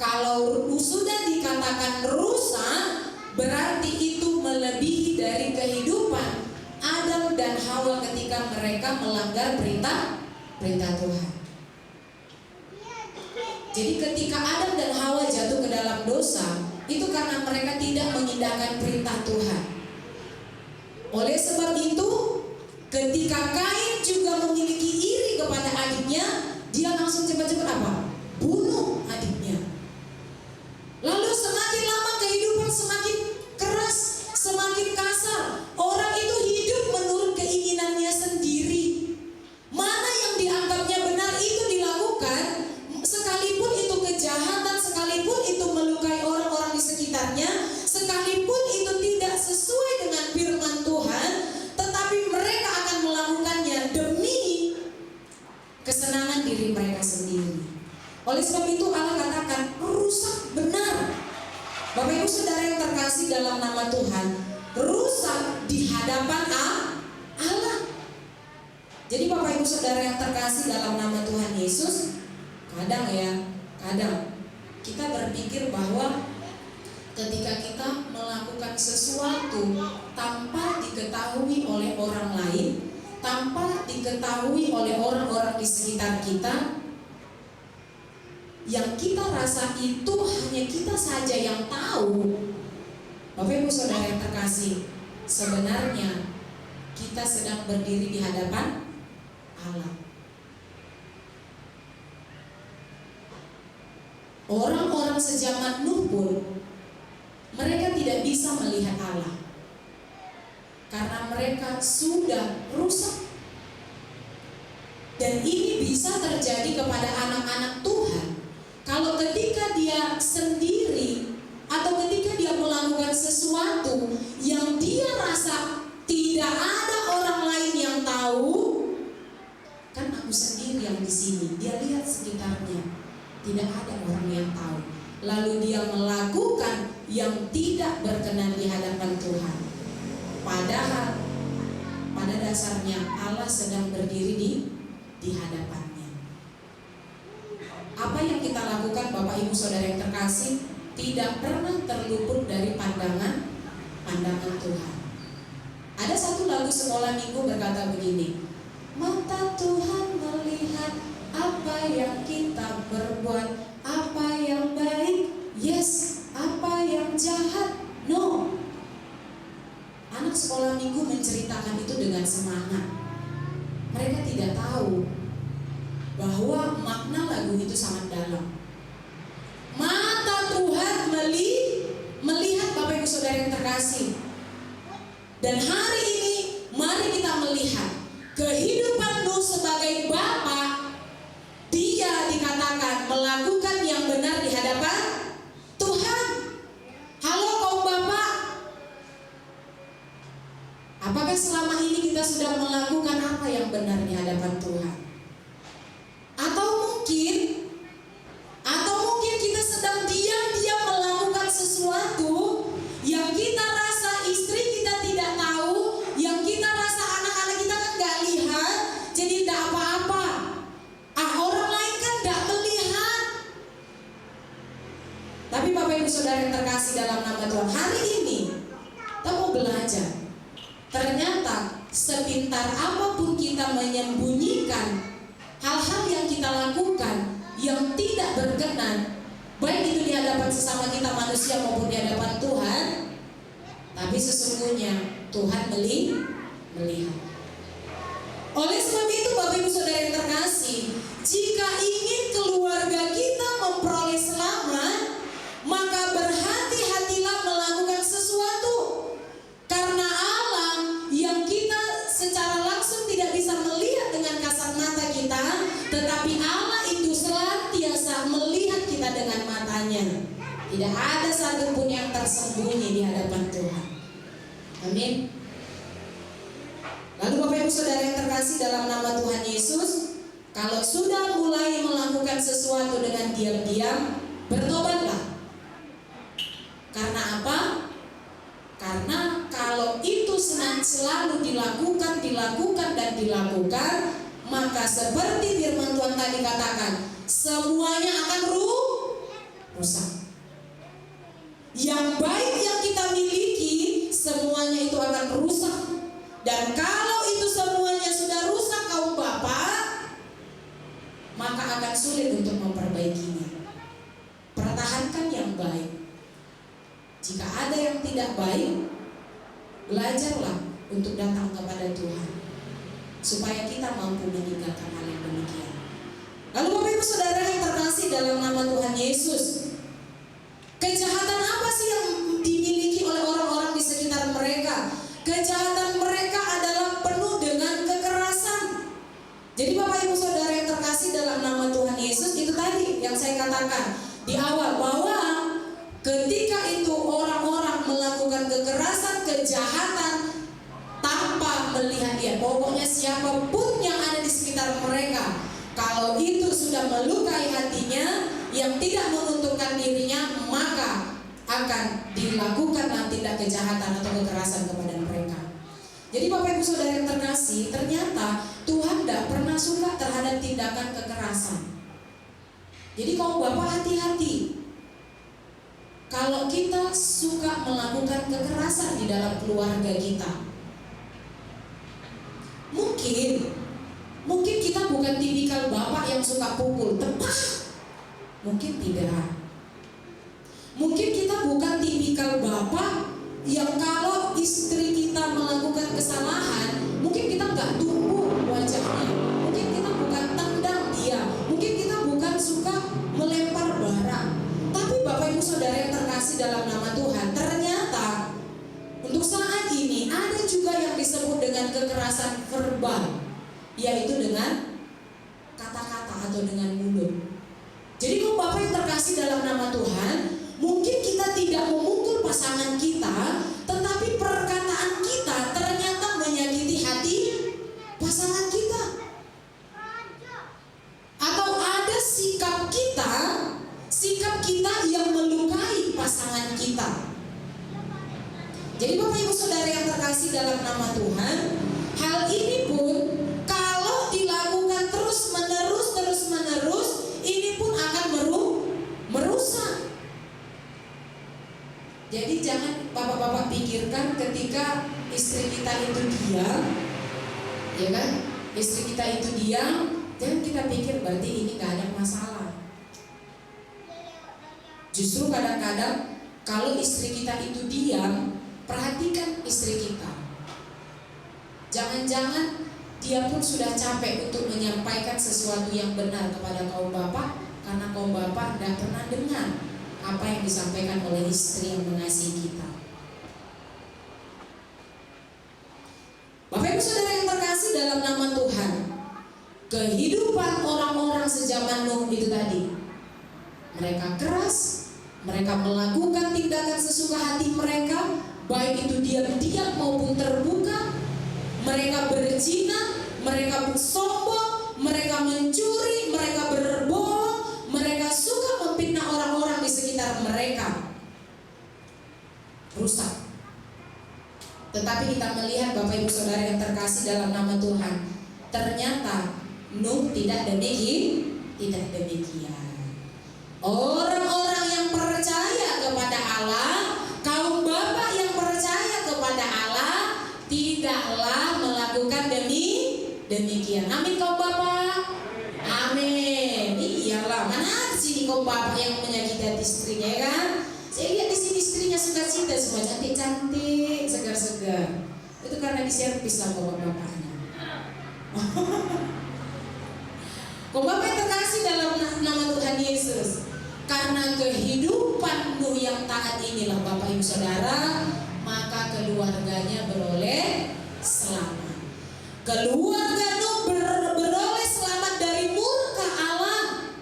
kalau sudah dikatakan rusak, berarti itu melebihi dari kehidupan Adam dan Hawa ketika mereka melanggar perintah Tuhan. Jadi ketika Adam dan Hawa jatuh ke dalam dosa, itu karena mereka tidak mengindahkan perintah Tuhan. Oleh sebab itu, ketika Kain juga memiliki iri kepada adiknya, dia langsung cepat-cepat apa? Bunuh adiknya. Lalu semakin lama kehidupan semakin keras, semakin kasar. Orang itu hidup menurut keinginannya sendiri. Mana yang dianggapnya benar itu dilakukan, sekalipun itu kejahatan, sekalipun itu melukai orang-orang di sekitarnya, sekalipun itu tidak sesuai dengan firman Tuhan, tetapi mereka akan melakukannya demi kesenangan diri mereka sendiri. Oleh sebab itu Allah katakan rusak benar. Bapak Ibu Saudara yang terkasih dalam nama Tuhan, rusak di hadapan Allah. Jadi Bapak Ibu Saudara yang terkasih dalam nama Tuhan Yesus, kadang kita berpikir bahwa ketika kita melakukan sesuatu tanpa diketahui oleh orang lain, tanpa diketahui oleh orang-orang di sekitar kita, yang kita rasa itu hanya kita saja yang tahu. Bapak Ibu Saudara yang terkasih, sebenarnya kita sedang berdiri di hadapan Allah. Orang-orang sejaman Nuh pun mereka tidak bisa melihat Allah karena mereka sudah rusak. Dan ini bisa terjadi kepada anak-anak Tuhan kalau ketika dia sendiri atau ketika dia melakukan sesuatu yang dia rasa tidak ada orang lain yang tahu. Kan aku sendiri yang di sini, dia lihat sekitarnya, tidak ada orang yang tahu. Lalu dia melakukan yang tidak berkenan di hadapan Tuhan. Padahal pada dasarnya Allah sedang berdiri di hadapannya. Apa yang kita lakukan Bapak Ibu Saudara yang terkasih tidak pernah terluput dari pandangan Tuhan. Ada satu lagu sekolah minggu berkata begini, mata Tuhan melihat apa yang kita berbuat, apa yang baik, yes, apa yang jahat, no. Anak sekolah minggu menceritakan itu dengan semangat. Mereka tidak tahu bahwa makna lagu itu sangat dalam. Mata Tuhan melihat Bapak Ibu Saudara yang terkasih. Dan hari ini mari kita melihat kehidupan Nuh sebagai bapa. Dia dikatakan melakukan yang benar di hadapan Tuhan. Halo kaum bapak, apakah selama ini kita sudah melakukan apa yang benar di hadapan Tuhan? Atau mungkin kita sedang diam-diam melakukan sesuatu yang kita rasa istri kita tidak tahu, yang kita rasa anak-anak kita kan gak lihat, jadi tidak apa-apa. Orang lain kan gak melihat. Tapi Bapak Ibu Saudara yang terkasih dalam nama Tuhan, hari ini kita mau belajar. Ternyata sepintar apapun kita menyembunyikan hal-hal yang kita lakukan yang tidak berkenan, baik itu di hadapan sesama kita manusia maupun di hadapan Tuhan, tapi sesungguhnya Tuhan melihat. Oleh sebab itu Bapak Ibu Saudara yang terkasih, jika ingin keluarga kita memperoleh selamat, maka berhati-hatilah melakukan sesuatu. Karena Allah yang kita secara langsung tidak bisa melihat dengan kasat mata kita, tetapi Allah itu senantiasa melihat kita dengan matanya. Tidak ada satupun yang tersembunyi di hadapan Tuhan. Amin. Lalu Bapak Ibu Saudara yang terkasih dalam nama Tuhan Yesus, kalau sudah mulai melakukan sesuatu dengan diam-diam, bertobatlah. Karena apa? Karena kalau itu selalu dilakukan, maka seperti firman Tuhan tadi katakan, semuanya akan rusak. Yang baik yang kita miliki, semuanya itu akan rusak. Dan kalau itu semuanya sudah rusak kaum bapak, maka akan sulit untuk memperbaikinya. Pertahankan yang baik. Jika ada yang tidak baik, belajarlah untuk datang kepada Tuhan, supaya kita mampu meninggalkan hal yang demikian. Lalu Bapak Ibu Saudara yang terkasih dalam nama Tuhan Yesus, kejahatan apa sih yang dimiliki oleh orang-orang di sekitar mereka? Kejahatan mereka adalah penuh dengan kekerasan. Jadi Bapak Ibu Saudara yang terkasih dalam nama Tuhan Yesus, itu tadi yang saya katakan di awal, bahwa ketika itu orang-orang melakukan kekerasan, kejahatan tanpa melihat dia, pokoknya siapapun yang ada di sekitar mereka, kalau itu sudah melukai hatinya, yang tidak menguntungkan dirinya, maka akan dilakukan tindak kejahatan atau kekerasan kepada mereka. Jadi Bapak Ibu Saudara yang terkasih, ternyata Tuhan tidak pernah suka terhadap tindakan kekerasan. Jadi kaum bapak hati-hati. Kalau kita suka melakukan kekerasan di dalam keluarga kita, mungkin kita bukan tipikal bapak yang suka pukul, tepat. Mungkin tidak. Mungkin kita bukan tipikal bapak yang kalau istri kita melakukan kesalahan, mungkin kita nggak tumpuk wajahnya. Mungkin kita bukan tendang dia. Mungkin kita bukan suka melempar barang. Tapi Bapak Ibu Saudara yang terkasih dalam nama Tuhan, ternyata untuk saat ini ada juga yang disebut dengan kekerasan verbal, yaitu dengan kata-kata atau dengan mulut. Jadi kalau Bapak yang terkasih dalam nama Tuhan, mungkin kita tidak memukul pasangan kita, tetapi perkataan kita ternyata menyakiti hati pasangan kita. Atau ada sikap kita yang melukai pasangan kita. Jadi Bapak Ibu Saudara yang terkasih dalam nama Tuhan, hal ini pun kalau dilakukan terus menerus, ini pun akan merusak. Jadi jangan bapak-bapak pikirkan ketika istri kita itu diam, ya kan? Istri kita itu diam, jangan kita pikir berarti ini gak ada masalah. Justru kadang-kadang kalau istri kita itu diam, perhatikan istri kita. Jangan-jangan dia pun sudah capek untuk menyampaikan sesuatu yang benar kepada kaum bapak, karena kaum bapak tidak pernah dengar apa yang disampaikan oleh istri yang mengasihi kita. Bapak Ibu Saudara yang terkasih dalam nama Tuhan, kehidupan orang-orang sejaman Nuh itu tadi, mereka keras, mereka melakukan tindakan sesuka hati mereka, baik itu diam-diam maupun terbuka. Mereka berzina, mereka sombong, mereka mencuri, mereka berbohong, mereka suka memfitnah orang-orang di sekitar mereka. Rusak. Tetapi kita melihat Bapak Ibu Saudara yang terkasih dalam nama Tuhan, ternyata Nuh tidak demikian. Orang-orang yang percaya kepada Allah, kaum bapak yang percaya kepada Allah, tidaklah melakukan demikian. Amin kaum bapak. Amin. Iyalah, mana di sini kaum bapak yang menyakiti hati istrinya, ya kan? Saya lihat di sini istrinya sukacita semua, cantik-cantik, segar-segar. Itu karena diservis lah bapak-bapaknya. Kaum bapak yang terkasih dalam nama Tuhan Yesus, karena kehidupan Nuh yang taat inilah Bapak Ibu Saudara, maka keluarganya beroleh selamat. Keluarga Nuh beroleh selamat dari murka Allah.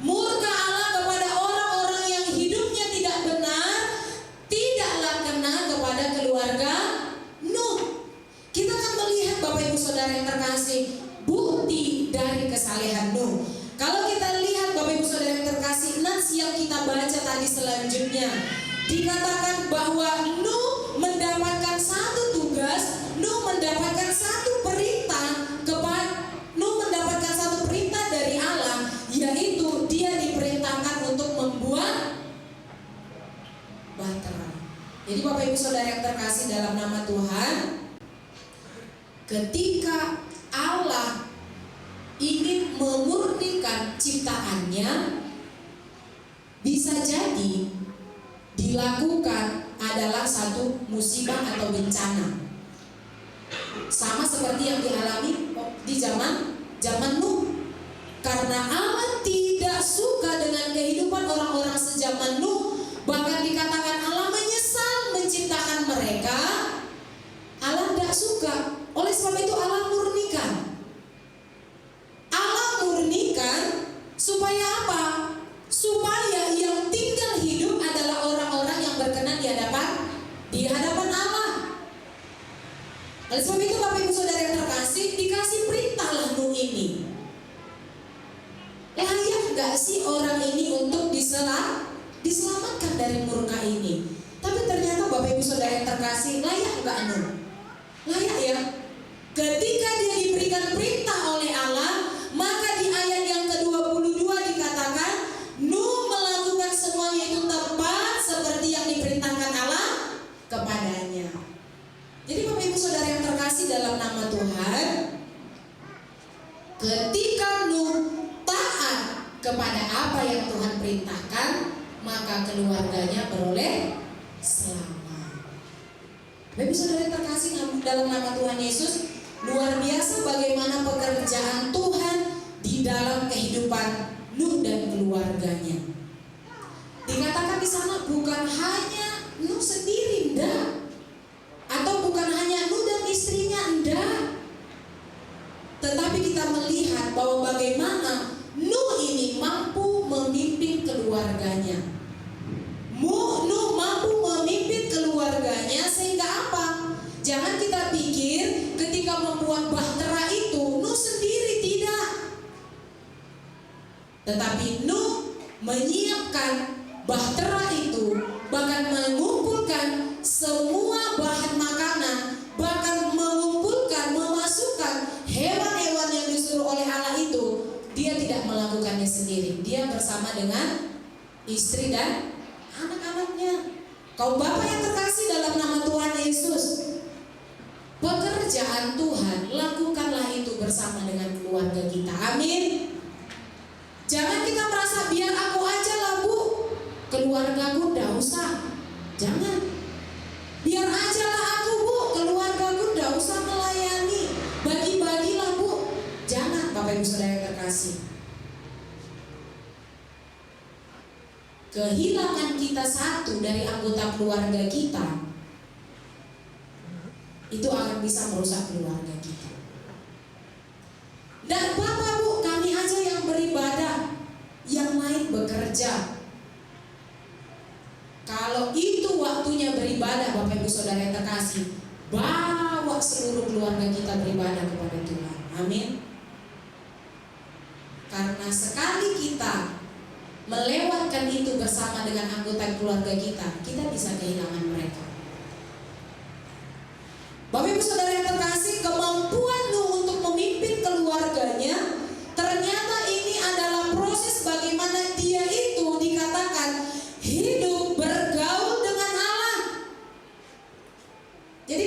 Murka Allah kepada orang-orang yang hidupnya tidak benar, tidaklah kena kepada keluarga Nuh. Kita akan melihat Bapak Ibu Saudara yang terkasih, bukti dari kesalehan Nuh. Kalau kita lihat Bapak Ibu Saudara yang terkasih, nas yang kita baca tadi selanjutnya dikatakan bahwa Nuh mendapatkan satu tugas, Nuh mendapatkan satu perintah Nuh mendapatkan satu perintah dari Allah, yaitu dia diperintahkan untuk membuat bahtera. Jadi Bapak Ibu Saudara yang terkasih dalam nama Tuhan, ketika Allah ingin memurnikan ciptaannya, bisa jadi dilakukan adalah satu musibah atau bencana, sama seperti yang dialami di zaman Nuh. Karena Allah tidak suka dengan kehidupan orang-orang sejaman Nuh, bahkan dikatakan Allah menyesal menciptakan mereka. Allah tidak suka. Oleh sebab itu Allah murnikan. Supaya apa? Supaya yang tinggal hidup adalah orang-orang yang berkenan di hadapan Allah. Oleh sebab itu Bapak Ibu Saudara yang terkasih, dikasih perintahlah Nuh ini. Layak gak sih orang ini untuk diselamatkan dari murka ini? Tapi ternyata Bapak Ibu Saudara yang terkasih, layak gak Nuh? Layak ya. Ketika dia diberikan perintah oleh Allah, maka di ayat yang ke-22 dikatakan Nuh melakukan semuanya itu tepat seperti yang diperintahkan Allah kepadanya. Jadi Bapak Ibu Saudara yang terkasih dalam nama Tuhan, ketika Nuh taat kepada apa yang Tuhan perintahkan, maka keluarganya beroleh selamat. Bapak Ibu Saudara yang terkasih dalam nama Tuhan Yesus, luar biasa bagaimana pekerjaan Tuhan di dalam kehidupan Nuh dan keluarganya. Dikatakan di sana bukan hanya Nuh sendiri, enggak, atau bukan hanya Nuh dan istrinya, enggak, tetapi kita melihat bahwa bagaimana Nuh ini mampu memimpin keluarganya. Nuh mampu memimpin keluarganya sehingga apa? Jangan kita pikir ketika membuat bahtera itu Nuh sendiri, tidak. Tetapi Nuh menyiapkan bahtera itu, bahkan mengumpulkan semua bahan makanan, bahkan mengumpulkan, memasukkan hewan-hewan yang disuruh oleh Allah itu. Dia tidak melakukannya sendiri, dia bersama dengan istri dan anak-anaknya. Kaum Bapak yang terkasih dalam nama Tuhan Yesus, pekerjaan Tuhan lakukanlah itu bersama dengan keluarga kita. Amin. Jangan kita merasa biar aku aja lah Bu, keluargaku enggak usah. Jangan. Biar aja lah aku Bu, keluargaku enggak usah melayani. Bagi-bagilah Bu. Jangan Bapak Ibu Saudara yang terkasih. Kehilangan kita satu dari anggota keluarga kita, itu akan bisa merusak keluarga kita. Dan Bapak Bu, kami aja yang beribadah, yang lain bekerja. Kalau itu waktunya beribadah, Bapak Ibu Saudara yang terkasih, bawa seluruh keluarga kita beribadah kepada Tuhan. Amin. Karena sekali kita melewatkan itu bersama dengan anggota keluarga kita, kita bisa kehilangan mereka. Bapak Ibu Saudara yang terkasih, kemampuan Nuh untuk memimpin keluarganya, ternyata ini adalah proses bagaimana dia itu dikatakan hidup bergaul dengan Allah. Jadi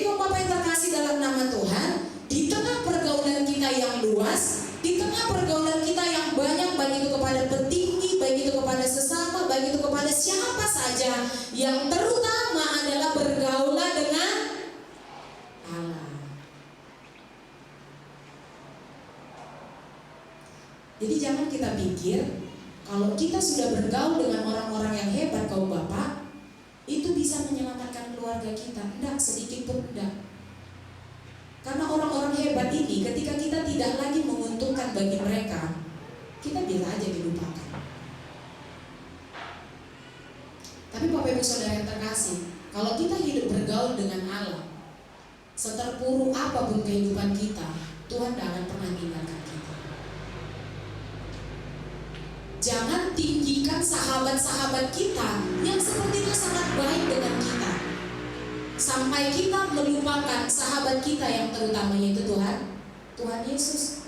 luas, di tengah pergaulan kita yang banyak, baik itu kepada petinggi, baik itu kepada sesama, baik itu kepada siapa saja, yang terutama adalah bergaulan dengan Allah. Jadi jangan kita pikir kalau kita sudah bergaul dengan orang-orang yang hebat, kaum bapak, itu bisa menyelamatkan keluarga kita. Tidak, sedikit pun tidak. Karena orang-orang hebat ini ketika kita tidak lagi menguntungkan bagi mereka, kita biar aja dilupakan. Tapi Bapak Ibu Saudara yang terkasih, kalau kita hidup bergaul dengan Allah, seterpuruk apapun kehidupan kita, Tuhan tidak akan pernah meninggalkan kita. Jangan tinggikan sahabat-sahabat kita yang sepertinya sangat baik dengan kita, sampai kita melupakan sahabat kita yang terutama, yaitu Tuhan Yesus.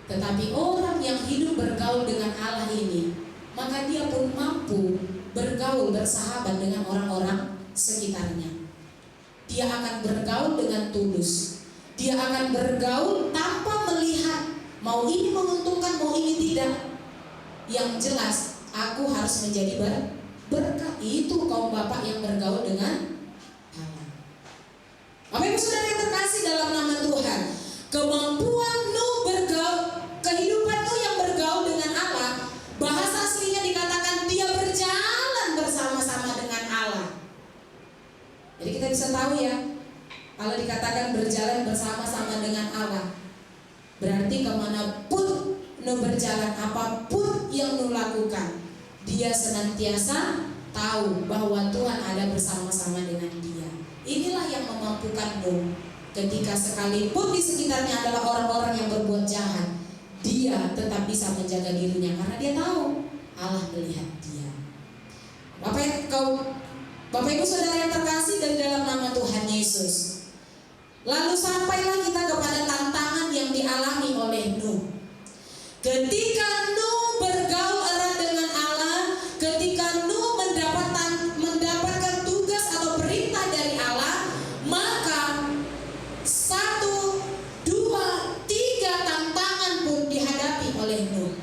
Tetapi orang yang hidup bergaul dengan Allah ini, maka dia pun mampu bergaul, bersahabat dengan orang-orang sekitarnya. Dia akan bergaul dengan tulus. Dia akan bergaul tanpa melihat mau ini menguntungkan, mau ini tidak. Yang jelas, aku harus menjadi berkat. Itu kaum bapak yang bergaul dengan Allah. Bapak Ibu Saudara yang terkasih dalam nama Tuhan, kemampuan Nuh bergaul, kehidupan Nuh yang bergaul dengan Allah, bahasa aslinya dikatakan dia berjalan bersama-sama dengan Allah. Jadi kita bisa tahu ya, kalau dikatakan berjalan bersama-sama dengan Allah, berarti kemanapun Nuh berjalan, apapun yang Nuh lakukan, dia senantiasa tahu bahwa Tuhan ada bersama-sama dengan dia. Inilah yang memampukan Nuh. Ketika sekalipun di sekitarnya adalah orang-orang yang berbuat jahat, dia tetap bisa menjaga dirinya karena dia tahu Allah melihat dia. Bapak Ibu Saudara yang terkasih dari dalam nama Tuhan Yesus, lalu sampailah kita kepada tantangan yang dialami oleh Nuh. Ketika Nuh bergaul erat dengan Allah, ketika Nuh mendapatkan tugas atau perintah dari Allah, maka 1, 2, 3 tantangan pun dihadapi oleh Nuh.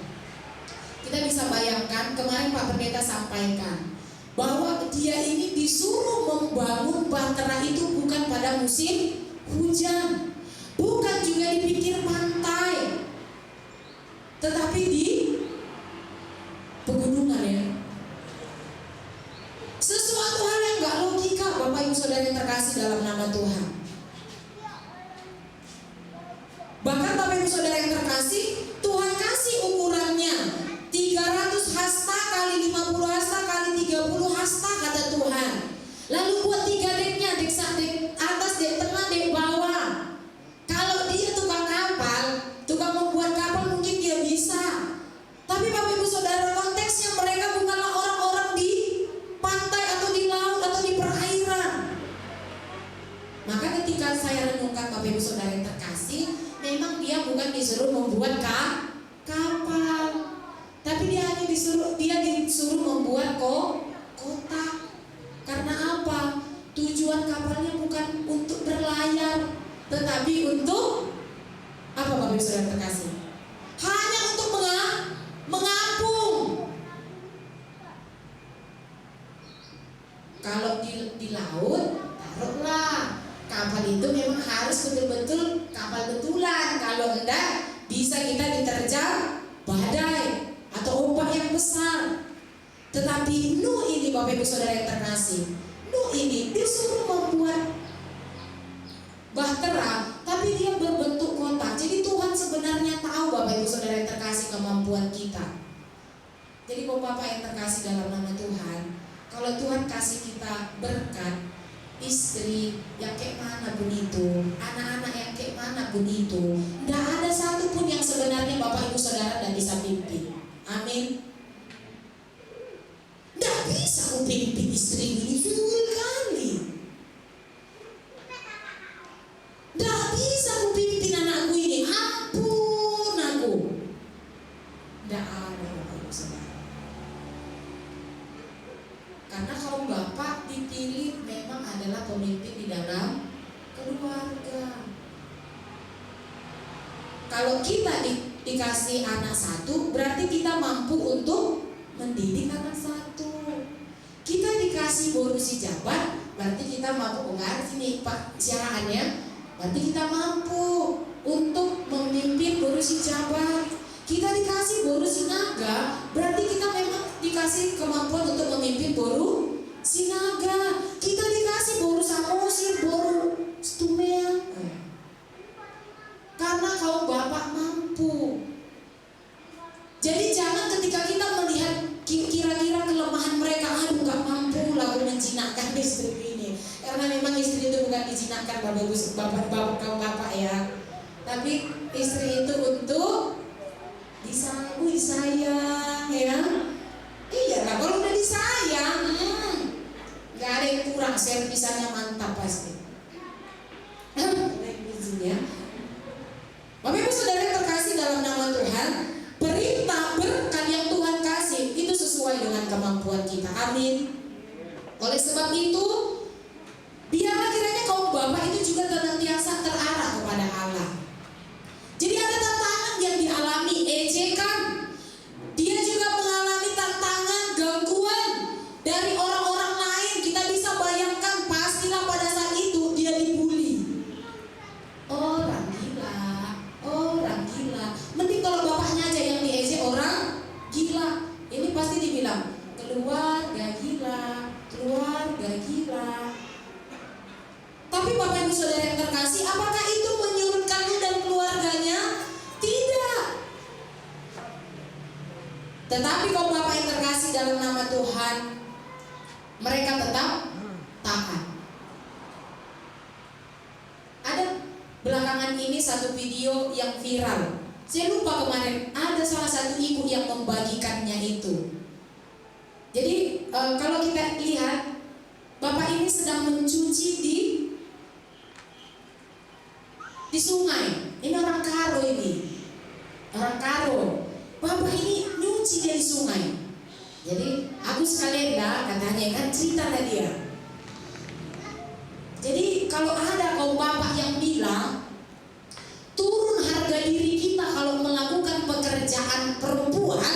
Kita bisa bayangkan, kemarin Pak Pendeta sampaikan bahwa dia ini disuruh membangun bahtera itu bukan pada musim hujan, bukan juga di pinggir pantai, tetapi di pegunungan ya. Sesuatu hal yang gak logika Bapak Ibu Saudara yang terkasih dalam nama Tuhan. Bahkan Bapak Ibu Saudara yang terkasih, Tuhan kasih ukurannya 300 hasta kali 50 hasta kali 30 hasta kata Tuhan. Lalu buat 3 deknya, dek atas, dek tengah, dek bawah. Kalau dia tukang kapal, tukang membuat kapal mungkin dia bisa. Tapi Bapak Ibu Saudara, konteksnya mereka bukanlah orang-orang di pantai atau di laut atau di perairan. Maka ketika saya renungkan Bapak Ibu Saudara yang terkasih, memang dia bukan disuruh membuat kapal, tapi dia hanya disuruh membuat kotak. Karena apa? Tujuan kapalnya bukan untuk berlayar, tetapi untuk apa Bapak Ibu Saudara terkasih? Hanya untuk mengapung. Kalau di laut, taruhlah kapal itu memang harus betul-betul kapal betulan. Kalau enggak, bisa kita diterjang badai atau ombak yang besar. Tetapi Nuh ini Bapak Ibu Saudara yang terkasih, Nuh ini disuruh membuat bahtera, tapi dia berbentuk kotak. Jadi Tuhan sebenarnya tahu Bapak Ibu Saudara yang terkasih kemampuan kita. Jadi Bapak yang terkasih dalam nama Tuhan, kalau Tuhan kasih kita berkat, istri yang kayak mana pun itu, anak-anak yang kayak mana pun itu, tidak ada satupun yang sebenarnya Bapak Ibu Saudara tidak bisa pimpin. Amin. Tidak bisa aku pimpin istri ini sekali. Tidak bisa aku pimpin anakku ini. Ampun aku. Tidak ada Bapak Ibu Saudara. Karena kaum bapak dipilih memang adalah pemimpin di dalam keluarga. kalau kita dikasih anak satu, berarti kita mampu untuk mendidik anak satu. Kita dikasih borusi jabat, berarti kita mampu sini Pak siarannya, berarti kita mampu untuk memimpin borusi jabat. Kita dikasih borusi naga, berarti kita memang dikasih kemampuan untuk memimpin borusi naga. Kita dikasih boru samosir, boru stumea, karena kaum bapak mampu. Jadi jangan ketika kita melihat kira-kira kelemahan mereka, aduh gak mampu lah aku menjinakkan istri ini. Karena memang istri itu bukan dijinakkan bapak ya, tapi istri itu untuk disambut, disayang ya. Iya lah, kalau udah disayang gak ada yang kurang, servisannya mantap pasti. Ya. Bapak Ibu Saudara yang terkasih dalam nama Tuhan, perintah berkat yang Tuhan kasih itu sesuai dengan kemampuan kita. Amin. Oleh sebab itu, biarlah kiranya kaum bapak itu juga senantiasa terarah kepada Allah. Jadi ada tantangan yang dialami ejekan, dia juga mengalami tantangan, gangguan dari orang-orang lain. Kita bisa bayangkan, pastilah pada saat itu dia dibully. Orang gila. Mending kalau bapaknya aja yang diejek orang gila. Ini pasti dibilang keluarga gila. Tapi Bapak Ibu Saudara yang terkasih, apakah itu menyurutkan dan keluarganya? Tidak. Tetapi kalau Bapak yang terkasih dalam nama Tuhan, mereka tetap taat. Ada belakangan ini satu video yang viral. Saya lupa kemarin ada salah satu ibu yang membagikannya itu. Jadi kalau kita lihat, bapak ini sedang mencuci di sungai. Ini orang Karo ini. Orang Karo. Bapak ini nyuci dari sungai. Jadi Agus Kalenda katanya kan cerita tadi dia. Jadi kalau ada kaum bapak yang bilang turun harga diri kita kalau melakukan pekerjaan perempuan,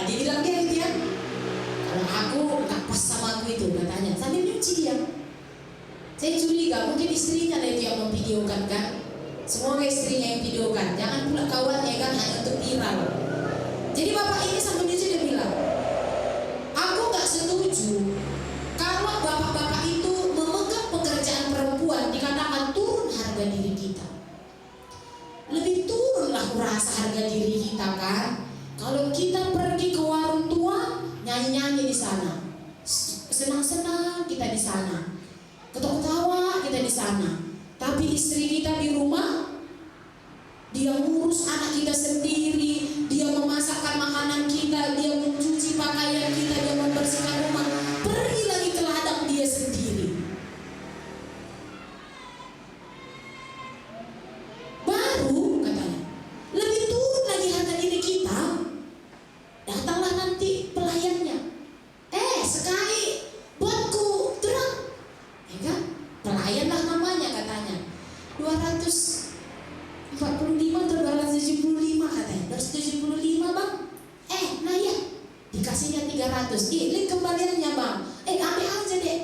dia bilang gitu ya. Kalau aku tak pas sama aku itu katanya, sambil nyuci dia. Saya curiga mungkin istrinya itu yang memvideokan kan. Semoga istrinya yang videokan, jangan pula kawannya kan hanya untuk viral. Jadi bapak ini sambil nyuci dia bilang, aku gak setuju kalau bapak-bapak itu memegang pekerjaan perempuan dikatakan turun harga diri kita. Lebih turunlah kurasa harga diri kita kan. Kalau kita pergi ke warung tua, nyanyi-nyanyi di sana, senang-senang kita di sana, ketawa-ketawa kita di sana. Tapi istri kita di rumah, dia ngurus anak kita sendiri, dia memasakkan makanan kita, dia mencuci pakaian kita, dia membersihkan rumah, pergi lagi ke ladang dia sendiri. Baru katanya, lebih turun lagi harga diri kita. Datanglah nanti pelayannya, sekali buatku terang, ya kan? Pelayan lah namanya katanya, 245 atau 275 katanya, 275 bang. Nah ya, dikasihnya 300. Ini kembaliannya bang. Ambil aja deh.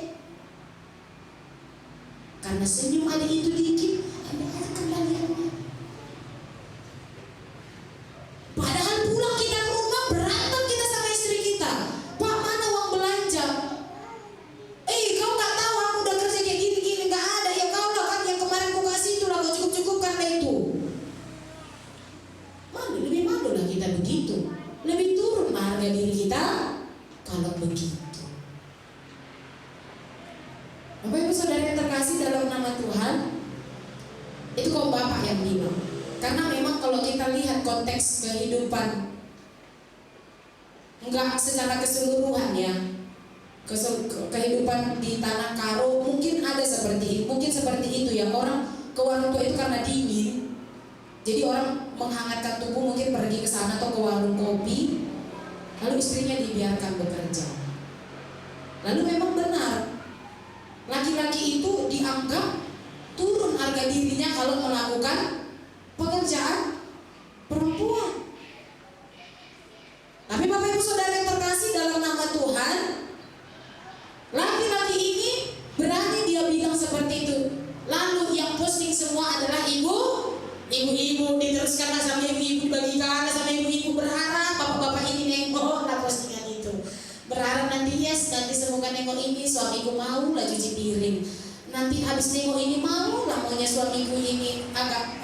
Karena senyum ada itu dikit, ambil aja kembaliannya. Padahal pulang kita ke rumah berantem kita sama istri kita. Pak, mana uang belanja? Kau nggak tahu aku udah kerja kayak gini-gini, nggak ada. Ya kau lah kan yang kemarin ku kasih itu lah, kau cukup-cukupkan lah itu. Lebih malu lah kita begitu. Lebih turun harga diri kita kalau begitu. Bapak Ibu Saudara yang terkasih dalam nama Tuhan, itu kaum bapak yang bilang. Karena memang kalau kita lihat konteks kehidupan, enggak secara keseluruhan ya, kehidupan di tanah Karo mungkin ada seperti itu ya. Orang ke warung tua itu karena dingin, jadi orang menghangatkan tubuh mungkin pergi ke sana atau ke warung kopi, lalu istrinya dibiarkan bekerja. Lalu memang benar, laki-laki itu dianggap turun harga dirinya kalau melakukan pekerjaan perempuan. Tapi Bapak Ibu Saudara yang terkasih dalam nama Tuhan, laki-laki ini berani dia bilang seperti itu. Lalu yang posting semua adalah ibu-ibu, diteruskanlah sama ibu-ibu, bagikan sama ibu-ibu, berharap bapak-bapak ini nengok lah postingan itu. Berharap nanti semoga nengok ini suamiku mau lah cuci piring. Nanti habis nengok ini mau lah maunya suamiku ini agak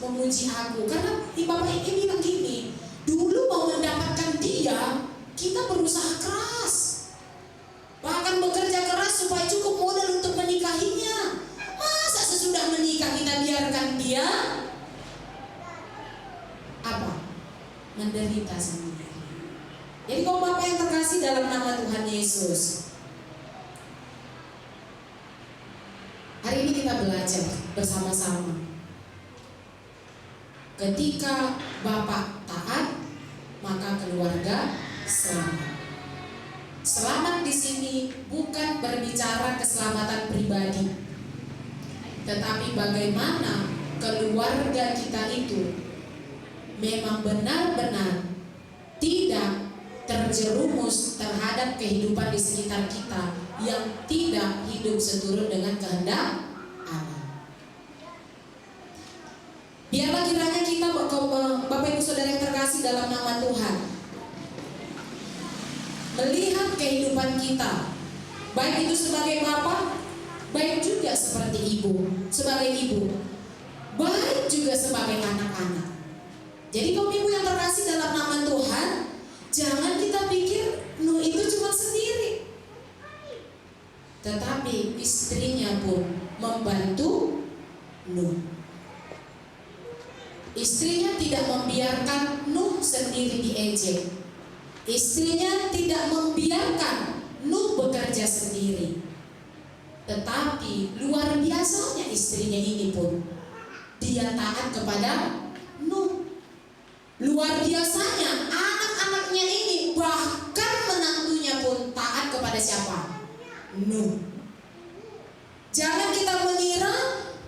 memuji aku. Karena bapak ini bilang gini, dulu mau mendapatkan dia, kita berusaha keras, bahkan bekerja keras supaya cukup modal untuk menikahinya. Masa sesudah menikah kita biarkan dia menderita sendiri. Jadi kalau Bapak yang terkasih dalam nama Tuhan Yesus, hari ini kita belajar bersama-sama. Ketika Bapak taat, maka keluarga selamat. Selamat di sini bukan berbicara keselamatan pribadi, tetapi bagaimana keluarga kita itu memang benar-benar tidak terjerumus terhadap kehidupan di sekitar kita yang tidak hidup seturut dengan kehendak Allah. Biarlah kiranya kita, Bapak Ibu Saudara yang terkasih dalam nama Tuhan, melihat kehidupan kita, baik itu sebagai bapak, baik juga seperti ibu, sebagai ibu, baik juga sebagai anak-anak. Jadi kaum ibu yang terkasih dalam nama Tuhan, jangan kita pikir Nuh itu cuma sendiri, tetapi istrinya pun membantu Nuh. Istrinya tidak membiarkan Nuh sendiri diejek. Istrinya tidak membiarkan Nuh bekerja sendiri. Tetapi luar biasanya istrinya ini pun, dia taat kepada Nuh. Luar biasanya anak-anaknya ini, bahkan menantunya pun taat kepada siapa? Nuh. Jangan kita mengira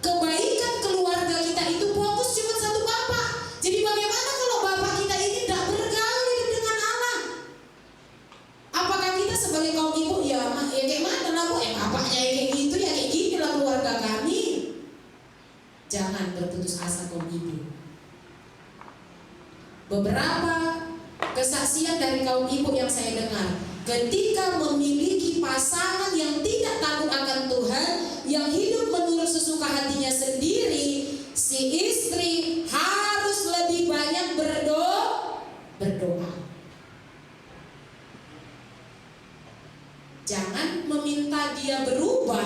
kebaikan keluarga kita itu fokus cuma satu bapak. Jadi bagaimana kalau bapak kita ini tidak bergaul hidup dengan Allah? Apakah kita sebagai kaum ibu ya kayak mana lah bu? Bapaknya kayak gitu ya kayak gini lah keluarga kami. Jangan berputus asa kaum ibu. Beberapa kesaksian dari kaum ibu yang saya dengar, ketika memiliki pasangan yang tidak takut akan Tuhan, yang hidup menurut sesuka hatinya sendiri, si istri harus lebih banyak berdoa. Jangan meminta dia berubah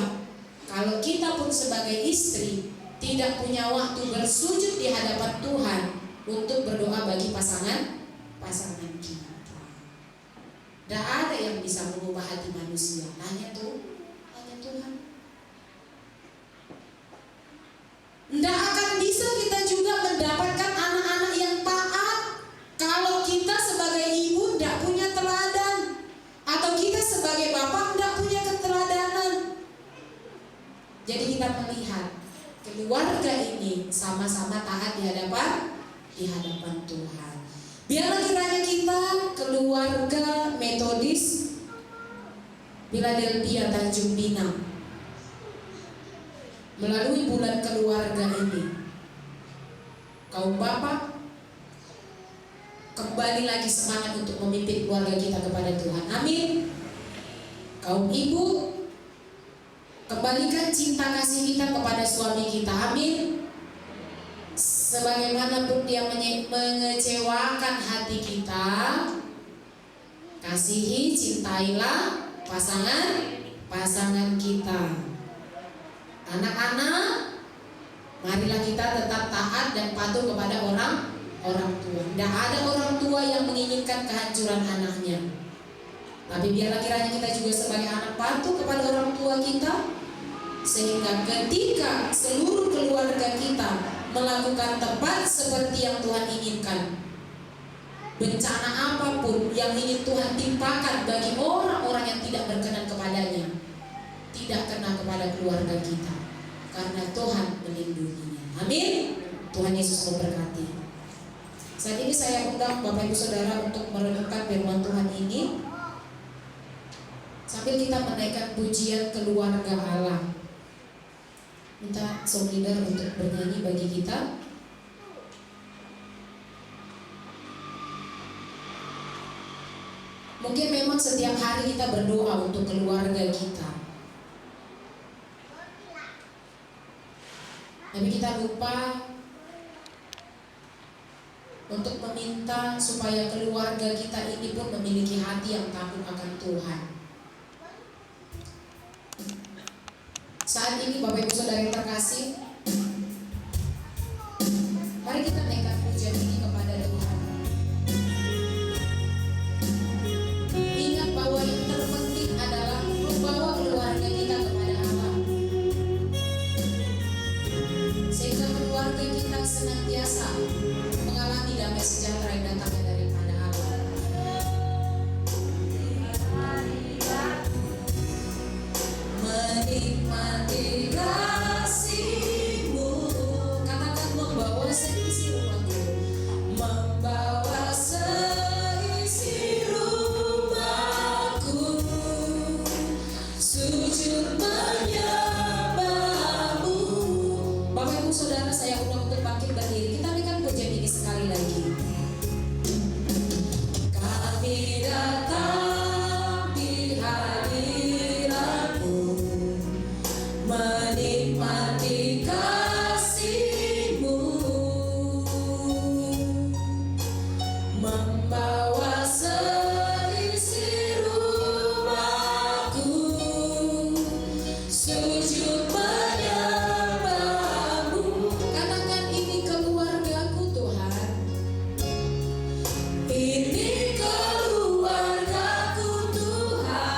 kalau kita pun sebagai istri tidak punya waktu bersujud di hadapan Tuhan untuk berdoa bagi pasangan kita. Tidak ada yang bisa mengubah hati manusia, hanya Tuhan. Tidak akan bisa kita juga mendapatkan anak-anak yang taat kalau kita sebagai ibu tidak punya teladan, atau kita sebagai bapak tidak punya keteladanan. Jadi kita melihat keluarga ini sama-sama taat di hadapan Tuhan. Biarlah kiranya kita, keluarga Metodis Philadelphia Tanjung Pinang, melalui bulan keluarga ini, kaum bapak kembali lagi semangat untuk memimpin keluarga kita kepada Tuhan. Amin. Kaum ibu, kembalikan cinta kasih kita kepada suami kita. Amin. Sebagaimanapun dia mengecewakan hati kita, kasihi, cintailah pasangan kita. Anak-anak, marilah kita tetap taat dan patuh kepada orang tua. Tidak ada orang tua yang menginginkan kehancuran anaknya. Tapi biarlah kiranya kita juga sebagai anak patuh kepada orang tua kita, sehingga ketika seluruh keluarga kita melakukan tepat seperti yang Tuhan inginkan, bencana apapun yang ingin Tuhan timpakan bagi orang-orang yang tidak berkenan kepadanya, tidak kena kepada keluarga kita, karena Tuhan melindunginya. Amin. Tuhan Yesus memberkati. Saat ini saya undang Bapak Ibu Saudara untuk merenungkan firman Tuhan ini sambil kita menaikkan pujian keluarga Allah. Minta song leader untuk bernyanyi bagi kita. Mungkin memang setiap hari kita berdoa untuk keluarga kita, tapi kita lupa untuk meminta supaya keluarga kita ini pun memiliki hati yang takut akan Tuhan. Saat ini Bapak Ibu Saudara yang terkasih, mari kita naikkan pujian ini kepada Tuhan. Ingat bahwa yang terpenting adalah membawa keluarga kita kepada Allah, sehingga keluarga kita senantiasa mengalami damai sejahtera yang datangnya daripada Allah. Menikmati kasih-Mu, katakan membawa seisi rumahku, membawa seisi rumahku, sujud menyembah-Mu. Bapak Ibu Saudara, saya undang untuk bangkit berdiri. Kita naikkan pujian ini sekali lagi. Kami datang di hadirat-Mu, menikmati kasih-Mu, membawa seisi rumahku, sujud menyembah-Mu. Katakan, ini keluargaku Tuhan, ini keluargaku Tuhan.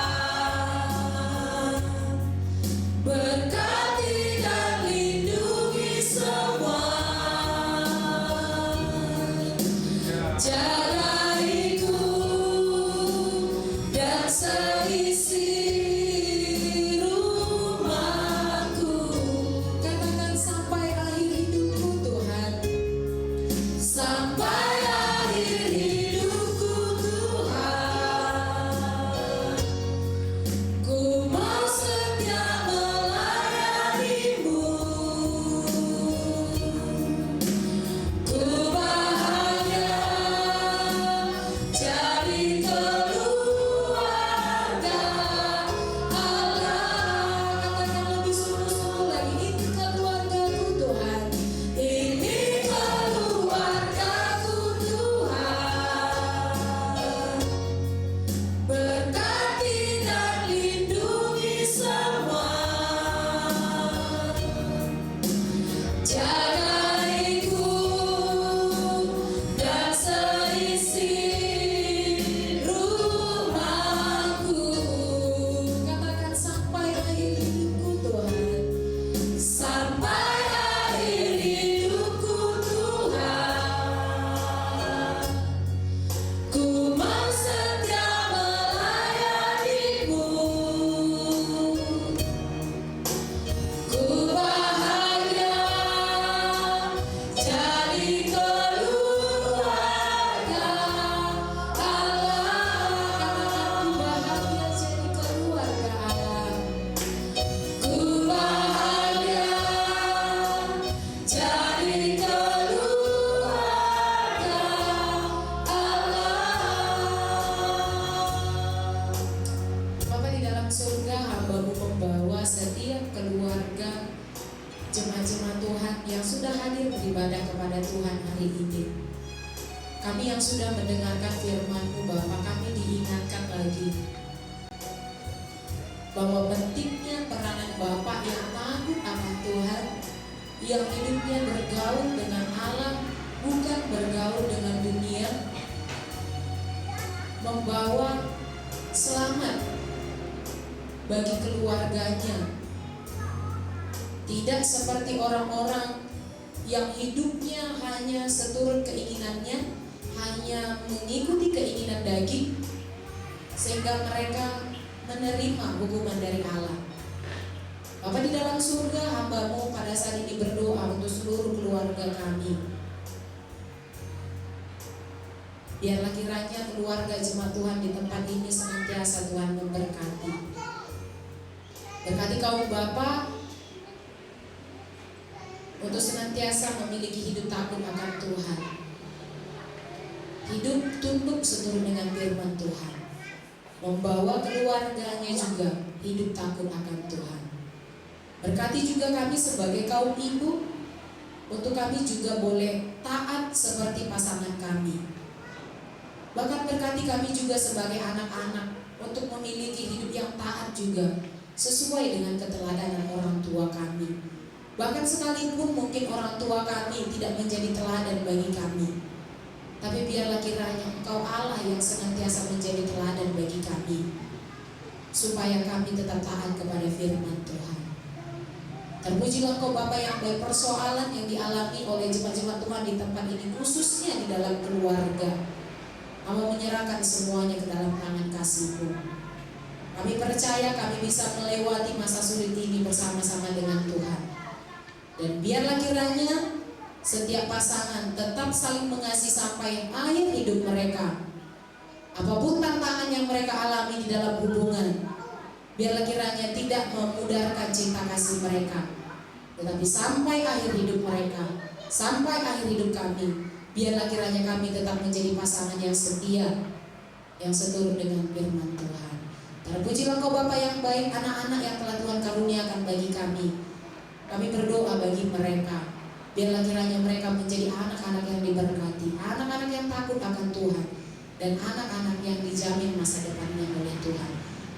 Berkati dan lindungi semua, jagaiku dan seisi rumahku. Katakan, sampai akhir hidupku Tuhan, sampai akhir hidupku Tuhan, ku mau setia melayani-Mu. Ku bahagia jadi keluarga Allah. Katakan lebih sungguh-sungguh lagi, ini keluargaku Tuhan, ini keluargaku Tuhan. Berkati dan lindungi semua, jagaiku dan seisi rumahku. Katakan, sampai akhir hidupku Tuhan, sampai akhir hidupku Tuhan, ku mau setia melayani-Mu. Ku bahagia jadi keluarga Allah. Katakan, ku bahagia jadi keluarga Allah. Ku bahagia jadi keluarga Allah. Bapa di dalam surga, hamba-Mu membawa setiap keluarga jemaat-jemaat Tuhan yang sudah hadir beribadah kepada Tuhan hari ini. Kami yang sudah mendengarkan firman-Mu, Bapa, kami diingatkan lagi bahwa pentingnya peranan Bapa yang takut akan Tuhan, yang hidupnya bergaul dengan Allah, bukan bergaul dengan dunia, membawa selamat bagi keluarganya. Tidak seperti orang-orang yang hidupnya hanya seturut keinginannya, hanya mengikuti keinginan daging, sehingga mereka menerima hukuman dari Allah. Bapa di dalam surga, hamba-Mu pada saat ini berdoa untuk seluruh keluarga kami. Biarlah kiranya keluarga jemaat Tuhan di tempat ini senantiasa Tuhan memberkati. Berkati kaum bapa untuk senantiasa memiliki hidup takut akan Tuhan, hidup tunduk seturut dengan firman Tuhan, membawa keluarganya juga hidup takut akan Tuhan. Berkati juga kami sebagai kaum ibu, untuk kami juga boleh taat seperti pasangan kami. Bahkan berkati kami juga sebagai anak-anak untuk memiliki hidup yang taat juga sesuai dengan keteladanan orang tua kami. Bahkan sekalipun mungkin orang tua kami tidak menjadi teladan bagi kami, tapi biarlah kiranya Engkau Allah yang senantiasa menjadi teladan bagi kami, supaya kami tetap taat kepada firman Tuhan. Terpujilah Engkau Bapa yang baik. Persoalan yang dialami oleh jemaat-jemaat Tuhan di tempat ini, khususnya di dalam keluarga, Hamba menyerahkan semuanya ke dalam tangan kasih-Mu. Kami percaya kami bisa melewati masa sulit ini bersama-sama dengan Tuhan. Dan biarlah kiranya setiap pasangan tetap saling mengasihi sampai akhir hidup mereka. Apapun tantangan yang mereka alami di dalam hubungan, biarlah kiranya tidak memudarkan cinta kasih mereka, tetapi sampai akhir hidup mereka, sampai akhir hidup kami, biarlah kiranya kami tetap menjadi pasangan yang setia, yang seturut dengan firman Tuhan. Terpujilah Kau Bapa yang baik, anak-anak yang telah Tuhan karuniakan bagi kami. Kami berdoa bagi mereka, biarlah kiranya mereka menjadi anak-anak yang diberkati, anak-anak yang takut akan Tuhan, dan anak-anak yang dijamin masa depannya oleh Tuhan.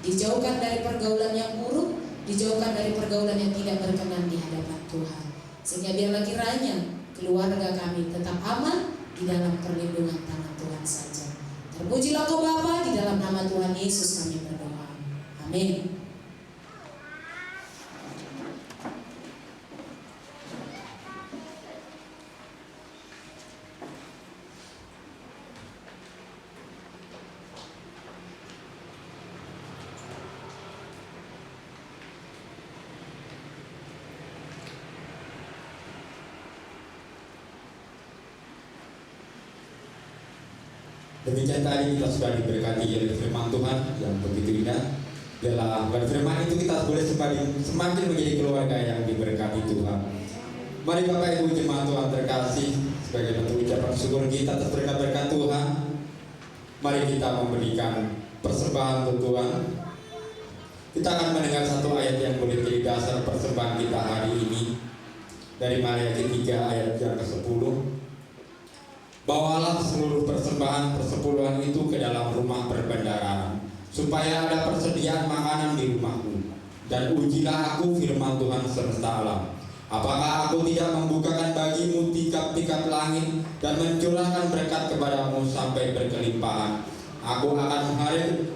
Dijauhkan dari pergaulan yang buruk, dijauhkan dari pergaulan yang tidak berkenan di hadapan Tuhan. Sehingga biarlah kiranya keluarga kami tetap aman di dalam perlindungan tangan Tuhan saja. Terpujilah Kau Bapa, di dalam nama Tuhan Yesus kami berdoa. Amin. Demikian tadi kita sudah diberkati oleh firman Tuhan yang begitu indah. Biarlah firman itu kita boleh semakin menjadi keluarga yang diberkati Tuhan. Mari Bapak Ibu jemaat Tuhan terkasih, sebagai bentuk ucapan syukur kita atas berkat-berkat Tuhan, mari kita memberikan persembahan untuk Tuhan. Kita akan mendengar satu ayat yang boleh menjadi dasar persembahan kita hari ini, dari Maliaki 3 ayat yang ke-10. Bawalah seluruh persembahan persepuluhan itu ke dalam rumah perbendaharaan, supaya ada persediaan makanan di rumahmu. Dan ujilah aku, firman Tuhan semesta alam, apakah aku tidak membukakan bagimu tikap-tikap langit dan mencurahkan berkat kepadamu sampai berkelimpahan. Aku akan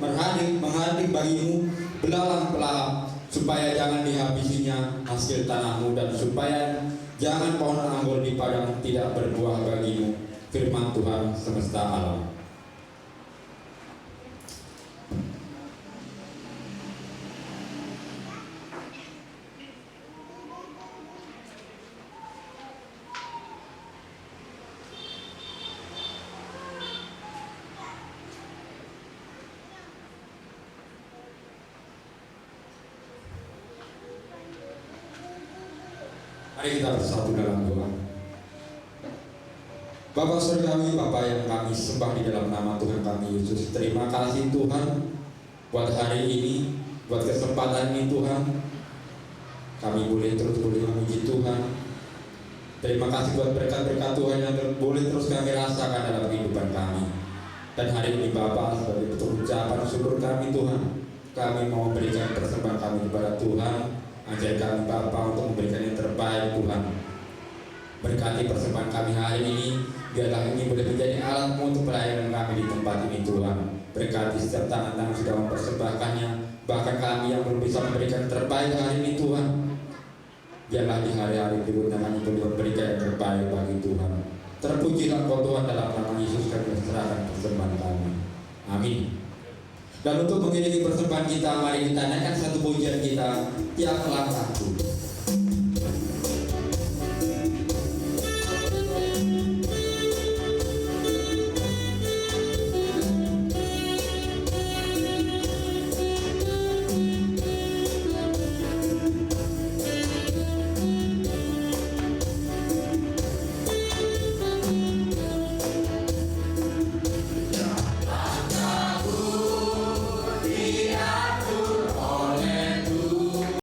menghadik bagimu belalang pelahap, supaya jangan dihabisinya hasil tanahmu, dan supaya jangan pohon anggur di padang tidak berbuah bagimu. Firman Tuhan semesta alam. Mari kita bersatu dalam doa. Bapa Surgawi, Bapa yang kami sembah di dalam nama Tuhan kami Yesus, terima kasih Tuhan buat hari ini, buat kesempatan ini Tuhan. Kami boleh memuji Tuhan. Terima kasih buat berkat-berkat Tuhan yang boleh terus kami rasakan dalam kehidupan kami. Dan hari ini Bapa, sebagai bentuk ucapan syukur kami Tuhan, kami mau memberikan persembahan kami kepada Tuhan. Ajar kami Bapa untuk memberikan yang terbaik Tuhan. Berkati persembahan kami hari ini, biarlah ini boleh menjadi alat-Mu untuk pelayanan kami di tempat ini Tuhan. Berkati setiap tangan-tangan sudah mempersembahkannya, bahkan kami yang belum bisa memberikan terbaik hari ini Tuhan. Biarlah di hari-hari berikutnya kami boleh memberikan yang terbaik bagi Tuhan. Terpujilah Kau Tuhan, dalam nama Yesus kami serahkan persembahan kami. Amin. Dan untuk mengiringi persembahan kita, mari kita naikkan satu pujian kita, tiap langkahku.